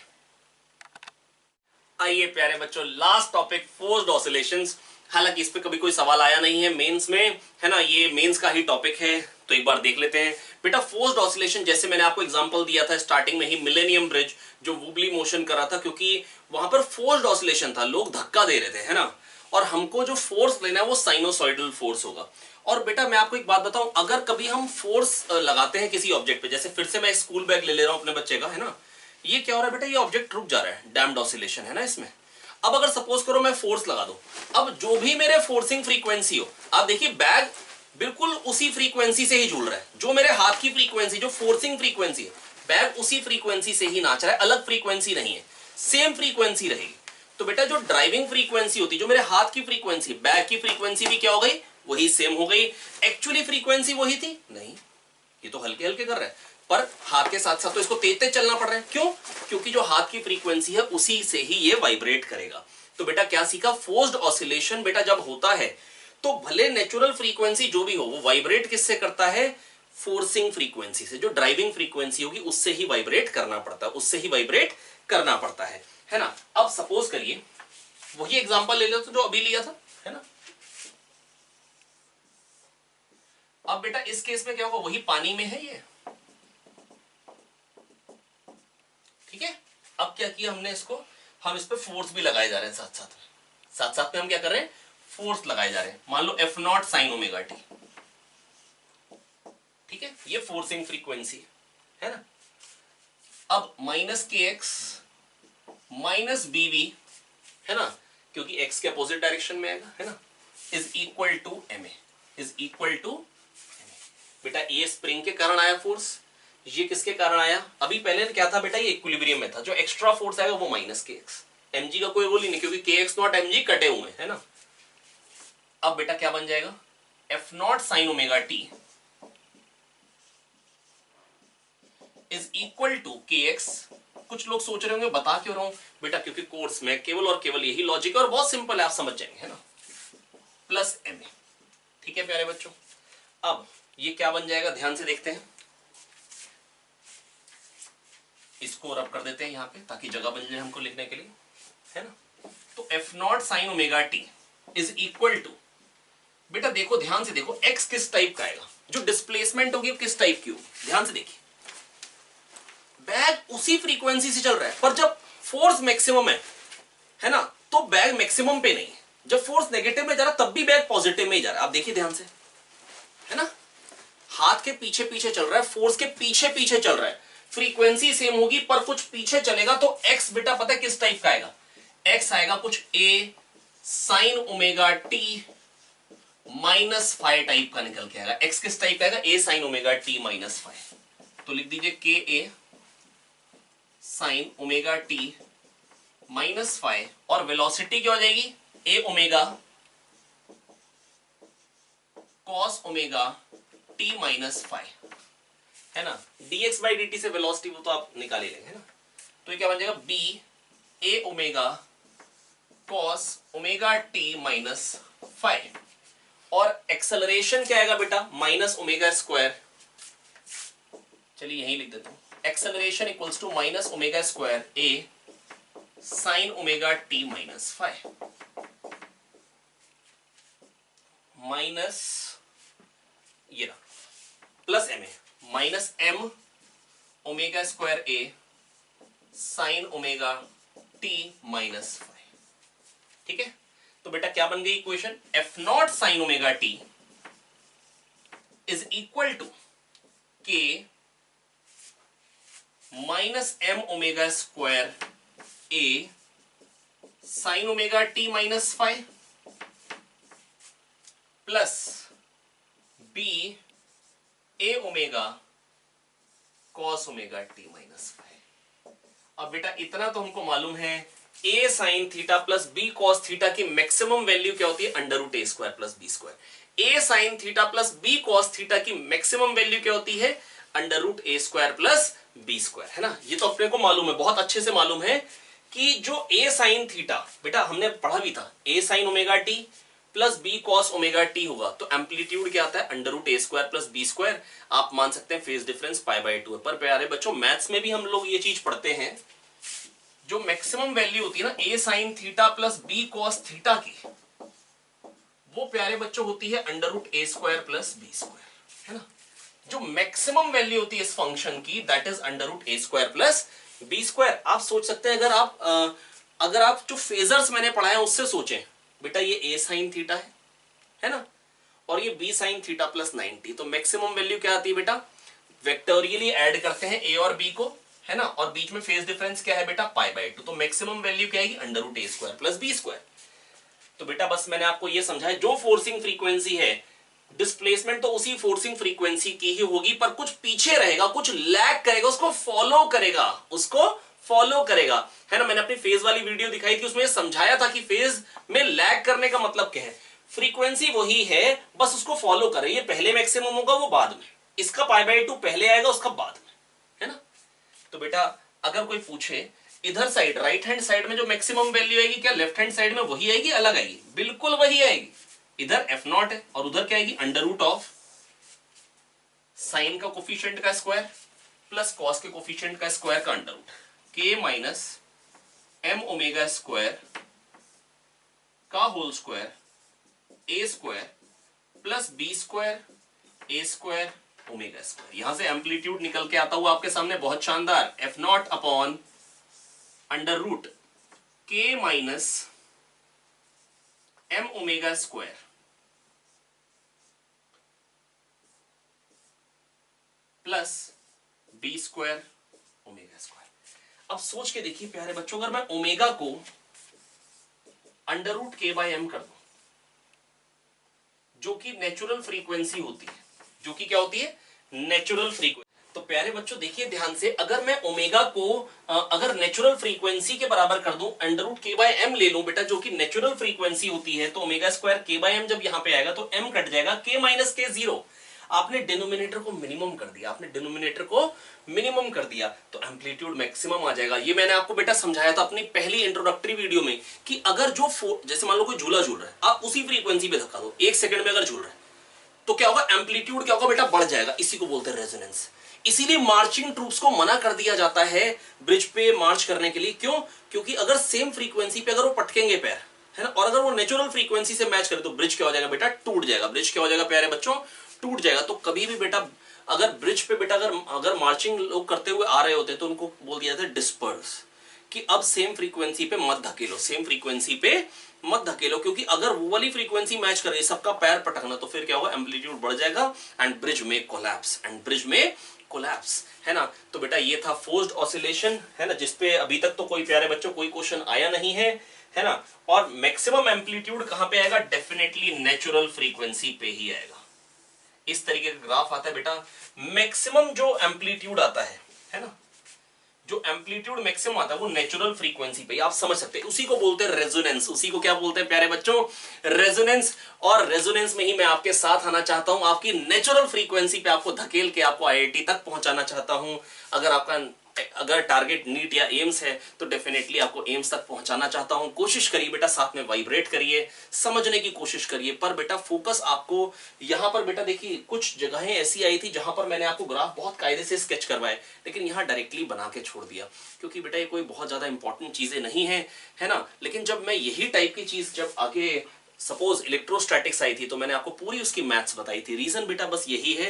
आइए प्यारे बच्चों, लास्ट टॉपिक फोर्स्ड ऑसिलेशंस। हालांकि इस पे कभी कोई सवाल आया नहीं है मेंस में, है ना, ये मेंस का ही टॉपिक है, तो एक बार देख लेते हैं बेटा। फोर्स्ड ऑसिलेशन, जैसे मैंने आपको एग्जांपल दिया था स्टार्टिंग में ही, मिलेनियम ब्रिज जो वुबली मोशन कर रहा था, क्योंकि वहां पर फोर्स्ड ऑसिलेशन था, लोग धक्का दे रहे थे, है ना। और हमको जो फोर्स लेना है वो साइनोसॉइडल फोर्स होगा। और बेटा मैं आपको एक बात बताऊं, अगर कभी हम फोर्स लगाते हैं किसी ऑब्जेक्ट पे, जैसे फिर से मैं स्कूल बैग ले रहा हूं अपने बच्चे का, है ना, ये क्या हो रहा है बेटा, ये ऑब्जेक्ट रुक जा रहा है, डैम्प्ड ऑसिलेशन है ना इसमें। अब अगर सपोज करो मैं फोर्स लगा दूं, अब जो भी मेरे फोर्सिंग फ्रीक्वेंसी हो, आप देखिए बैग बिल्कुल उसी फ्रीक्वेंसी से ही झूल रहा है, जो मेरे हाथ की फ्रीक्वेंसी, जो फोर्सिंग फ्रीक्वेंसी है, बैग उसी फ्रीक्वेंसी से ही नाच रहा है, अलग फ्रीक्वेंसी नहीं है, सेम फ्रीक्वेंसी रहेगी। तो बेटा जो ड्राइविंग फ्रीक्वेंसी होती है, जो मेरे हाथ की फ्रीक्वेंसी, बैग की फ्रीक्वेंसी भी क्या हो गई, वही सेम हो गई। एक्चुअली फ्रीक्वेंसी वही थी नहीं, ये तो हल्के हल्के कर रहा है, पर हाथ के साथ साथ तो इसको तेज तेज चलना पड़ रहा है। क्यों? क्योंकि जो हाथ की फ्रीक्वेंसी है उसी से ही ये वाइब्रेट करेगा। तो बेटा क्या सीखा, फोर्स्ड ऑसिलेशन बेटा जब होता है तो भले नेचुरल फ्रीक्वेंसी जो भी हो, वो वाइब्रेट किससे करता है, फोर्सिंग फ्रीक्वेंसी से। जो ड्राइविंग फ्रीक्वेंसी होगी उससे ही वाइब्रेट करना पड़ता है, उससे ही वाइब्रेट करना पड़ता है ना। अब सपोज करिए वही एग्जांपल ले लो तो जो अभी लिया था, है ना। अब बेटा इस केस में क्या होगा, वही पानी में है ये, ठीक है। अब क्या किया हमने, इसको हम इस पे फोर्स भी लगाए जा रहे हैं, साथ साथ में हम क्या कर रहे हैं, फोर्स लगाए जा रहे हैं। मान लो f naught sine omega t, ठीक है, ये फोर्सिंग फ्रीक्वेंसी है ना। अब माइनस के एक्स माइनस बी वी, है ना, क्योंकि एक्स के अपोजिट डायरेक्शन में आएगा, है ना, is equal to m a, is equal to m a. बेटा ये स्प्रिंग के कारण आया फोर्स, ये किसके कारण आया, अभी पहले क्या था बेटा, ये इक्विलिब्रियम में था, जो एक्स्ट्रा फोर्स आएगा वो माइनस के एक्स, एम जी का कोई रोल ही नहीं, क्योंकि के एक्स नॉट एम जी कटे हुए है ना। अब बेटा क्या बन जाएगा, f naught sine omega t is equal to k x. कुछ लोग सोच रहे होंगे बता क्यों रहा हूं बेटा, क्योंकि कोर्स में केवल और केवल यही लॉजिक है और बहुत सिंपल है, आप समझ जाएंगे, है ना, प्लस एम ए। ठीक है प्यारे बच्चों, अब ये क्या बन जाएगा, ध्यान से देखते हैं, इसको रब कर देते हैं यहां पे ताकि जगह बन जाए हमको लिखने के लिए, है ना। तो f naught sine omega t is equal to, बेटा देखो ध्यान से देखो, एक्स किस टाइप का आएगा, जो डिस्प्लेसमेंट होगी किस टाइप की होगी, ध्यान से देखिए, बैग उसी फ्रीक्वेंसी से चल रहा है, पर जब फोर्स मैक्सिमम है ना, तो बैग मैक्सिमम पे नहीं है। जब फोर्स नेगेटिव में जा रहा तब भी बैग पॉजिटिव में ही जा रहा है, आप देखिए ध्यान से, है ना, हाथ के पीछे पीछे चल रहा है, फोर्स के पीछे पीछे चल रहा है, फ्रीक्वेंसी सेम होगी पर कुछ पीछे चलेगा, तो एक्स बेटा पता है किस टाइप का आएगा, एक्स आएगा कुछ a sine omega t minus five type का निकल के आएगा। एक्स किस टाइप का आएगा, a sine omega t minus five. तो लिख दीजिए के a sine omega t minus five, और वेलोसिटी क्या हो जाएगी, a omega cos omega t minus five, है ना। dx बाई dt से वेलोसिटी वो तो आप निकाल ही लेंगे, है ना। तो ये क्या बन जाएगा, b a omega cos omega t minus five, और एक्सेलरेशन क्या आएगा बेटा, माइनस ओमेगा स्क्वायर, चलिए यहीं लिख देता हूं, acceleration equals to minus omega square a sine omega t minus five, minus ये ना plus m a minus m omega square a sine omega t minus five. ठीक है, तो बेटा क्या बन गई equation, f naught sine omega t is equal to k minus m omega square a sine omega t minus five plus b a omega cos omega t minus five. अब बेटा इतना तो हमको मालूम है, a sine theta plus b cos theta की मैक्सिमम वैल्यू क्या होती है, under root a square plus b square. A sine theta plus b cos theta की मैक्सिमम वैल्यू क्या होती है, under root a square plus b square, है ना। ये तो अपने को मालूम है, बहुत अच्छे से मालूम है कि जो ए साइन थीटा बेटा हमने पढ़ा भी था, a sine omega t plus b cos omega t होगा, तो एम्पलीट्यूड क्या आता है, under root a square plus b square. आप मान सकते हैं फेज डिफरेंस पाई बाई 2 है। पर प्यारे बच्चों मैथ्स में भी हम लोग ये चीज पढ़ते हैं, जो मैक्सिमम वैल्यू होती है ना a sine theta plus b cos theta की, वो प्यारे बच्चों होती है under root a square plus b square, है ना। जो मैक्सिमम वैल्यू होती है इस फंक्शन की, that is under root a square plus b square. आप सोच सकते हैं, अगर आप जो फेजर्स मैंने पढ़ाए हैं उससे सोचें, बेटा ये ए साइन थीटा है ना, और ये बी साइन थीटा प्लस 90, तो मैक्सिमम वैल्यू क्या आती है बेटा, वेक्टोरियली ऐड करते हैं ए और बी को, है ना, और बीच में फेज डिफरेंस क्या है बेटा, π/2, तो मैक्सिमम वैल्यू क्या आएगी, √a² + b²। तो बेटा बस मैंने आपको ये समझाया, जो फोर्सिंग फ्रीक्वेंसी है, डिस्प्लेसमेंट तो उसी फोर्सिंग फ्रीक्वेंसी की ही होगी, पर कुछ पीछे रहेगा, कुछ लैग करेगा, उसको फॉलो करेगा, उसको फॉलो करेगा, है ना। मैंने अपनी फेज वाली वीडियो दिखाई थी, उसमें समझाया था कि फेज में लैग करने का मतलब क्या है, फ्रीक्वेंसी वही है, बस उसको फॉलो करे, ये पहले मैक्सिमम होगा, वो बाद में, इसका π/2 पहले आएगा, उसका बाद में, है ना। तो बेटा अगर कोई पूछे इधर साइड, राइट हैंड साइड में जो मैक्सिमम वैल्यू आएगी, क्या लेफ्ट हैंड साइड में वही आएगी, अलग आएगी, बिल्कुल वही आएगी। इधर f0 है और उधर क्या आएगी, √ साइन का कोफिशिएंट का स्क्वायर प्लस कॉस के कोफिशिएंट का स्क्वायर का √ k - m⍵² का whole square a² + b² a² ω²। यहां से एम्पलीट्यूड निकल के आता हुआ आपके सामने बहुत शानदार, f0 upon √ k - m⍵² plus b² ω²। अब सोच के देखिए प्यारे बच्चों, अगर मैं ओमेगा को √ k/m कर दूं, जो कि नेचुरल फ्रीक्वेंसी होती है, जो कि क्या होती है, नेचुरल फ्रीक्वेंसी। तो प्यारे बच्चों देखिए ध्यान से, अगर मैं ओमेगा को अगर नेचुरल फ्रीक्वेंसी के बराबर कर दूं, √ k/m ले लूं बेटा, जो कि नेचुरल फ्रीक्वेंसी होती है, तो ω² k/m जब यहां पे आएगा तो m कट जाएगा, k - k 0। आपने डिनोमिनेटर को मिनिमम कर दिया, आपने डिनोमिनेटर को मिनिमम कर दिया, तो एम्पलीट्यूड मैक्सिमम आ जाएगा। ये मैंने आपको बेटा समझाया था अपनी पहली इंट्रोडक्टरी वीडियो में, कि अगर जो जैसे मान लो कोई झूला झूल रहा है, आप उसी फ्रीक्वेंसी पे धक्का दो, 1 सेकंड में अगर झूल रहा है, तो क्या होगा, एम्पलीट्यूड क्या होगा बेटा, बढ़ जाएगा, इसी को बोलते हैं रेजोनेंस। इसीलिए मार्चिंग ट्रूप्स को मना कर दिया जाता है ब्रिज पे मार्च करने के लिए। क्यों? क्योंकि अगर सेम फ्रीक्वेंसी पे अगर वो पटकेंगे पैर, है ना, और अगर वो नेचुरल फ्रीक्वेंसी से मैच करे, तो ब्रिज क्या हो जाएगा बेटा, टूट जाएगा। ब्रिज क्या हो जाएगा प्यारे बच्चों, टूट जाएगा। तो कभी भी बेटा अगर ब्रिज पे बेटा अगर मार्चिंग लोग करते हुए आ रहे होते हैं, तो उनको बोल दिया जाता है डिस्पर्स, कि अब सेम फ्रीक्वेंसी पे मत धकेलो, सेम फ्रीक्वेंसी पे मत धकेलो, क्योंकि अगर वो वाली फ्रीक्वेंसी मैच करे, सबका पैर पटकना, तो फिर क्या होगा, एम्पलीट्यूड बढ़ जाएगा एंड ब्रिज में कोलैप्स, है ना। तो बेटा ये था फोर्स्ड ऑसिलेशन, है ना, जिसपे अभी तक तो कोई प्यारे बच्चों कोई क्वेश्चन आया नहीं है, है ना। और मैक्सिमम एम्पलीट्यूड कहां पे आएगा, डेफिनेटली नेचुरल फ्रीक्वेंसी पे ही आएगा। इस तरीके का ग्राफ आता है बेटा, मैक्सिमम जो एम्पलीट्यूड आता है ना, जो एम्पलीट्यूड मैक्सिमम आता है वो नेचुरल फ्रीक्वेंसी पे, आप समझ सकते हैं, उसी को बोलते हैं रेजोनेंस। उसी को क्या बोलते हैं प्यारे बच्चों, रेजोनेंस। और रेजोनेंस में ही मैं आपके साथ आना चाहता हूं, आपकी नेचुरल फ्रीक्वेंसी पे आपको धकेल के आपको आईआईटी तक पहुंचाना चाहता हूं। अगर टारगेट नीट या एम्स है, तो डेफिनेटली आपको एम्स तक पहुंचाना चाहता हूं। कोशिश करिए बेटा, साथ में वाइब्रेट करिए, समझने की कोशिश करिए, पर बेटा फोकस आपको यहां पर बेटा देखिए, कुछ जगहें ऐसी आई थी जहां पर मैंने आपको ग्राफ बहुत कायदे से स्केच करवाए, लेकिन यहां डायरेक्टली बना के छोड़ दिया, क्योंकि बेटा ये कोई बहुत ज्यादा इंपॉर्टेंट चीजें नहीं है, है ना। लेकिन जब मैं यही टाइप की चीज जब आगे सपोज इलेक्ट्रोस्टैटिक्स आई थी, तो मैंने आपको पूरी उसकी मैथ्स बताई थी। रीजन बेटा बस यही है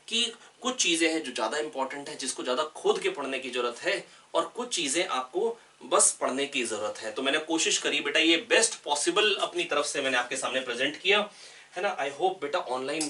कि कुछ चीजें हैं जो ज्यादा इंपॉर्टेंट है, जिसको ज्यादा खोद के पढ़ने की जरूरत है, और कुछ चीजें आपको बस पढ़ने की जरूरत है। तो मैंने कोशिश करी बेटा, ये बेस्ट पॉसिबल अपनी तरफ से मैंने आपके सामने प्रेजेंट किया, है ना। आई होप बेटा ऑनलाइन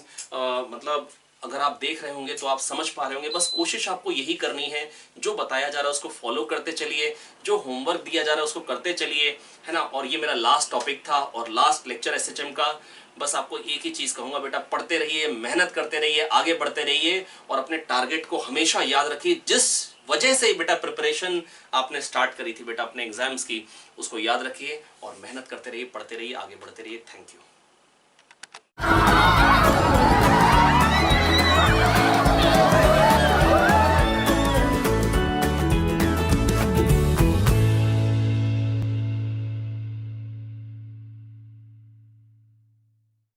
मतलब अगर आप देख रहे होंगे तो आप समझ पा रहे होंगे। बस कोशिश आपको यही करनी है, जो बताया जा रहा है उसको फॉलो करते चलिए, जो होमवर्क दिया जा रहा है उसको करते चलिए, है ना। और ये मेरा लास्ट टॉपिक था और लास्ट लेक्चर एसएचएम का। बस आपको एक ही चीज कहूंगा बेटा, पढ़ते रहिए, मेहनत करते रहिए, आगे बढ़ते रहिए, और अपने टारगेट को हमेशा याद रखिए। जिस वजह से बेटा प्रिपरेशन आपने स्टार्ट करी थी बेटा अपने एग्जाम्स की, उसको याद रखिए और मेहनत करते रहिए, पढ़ते रहिए, आगे बढ़ते रहिए। Thank you.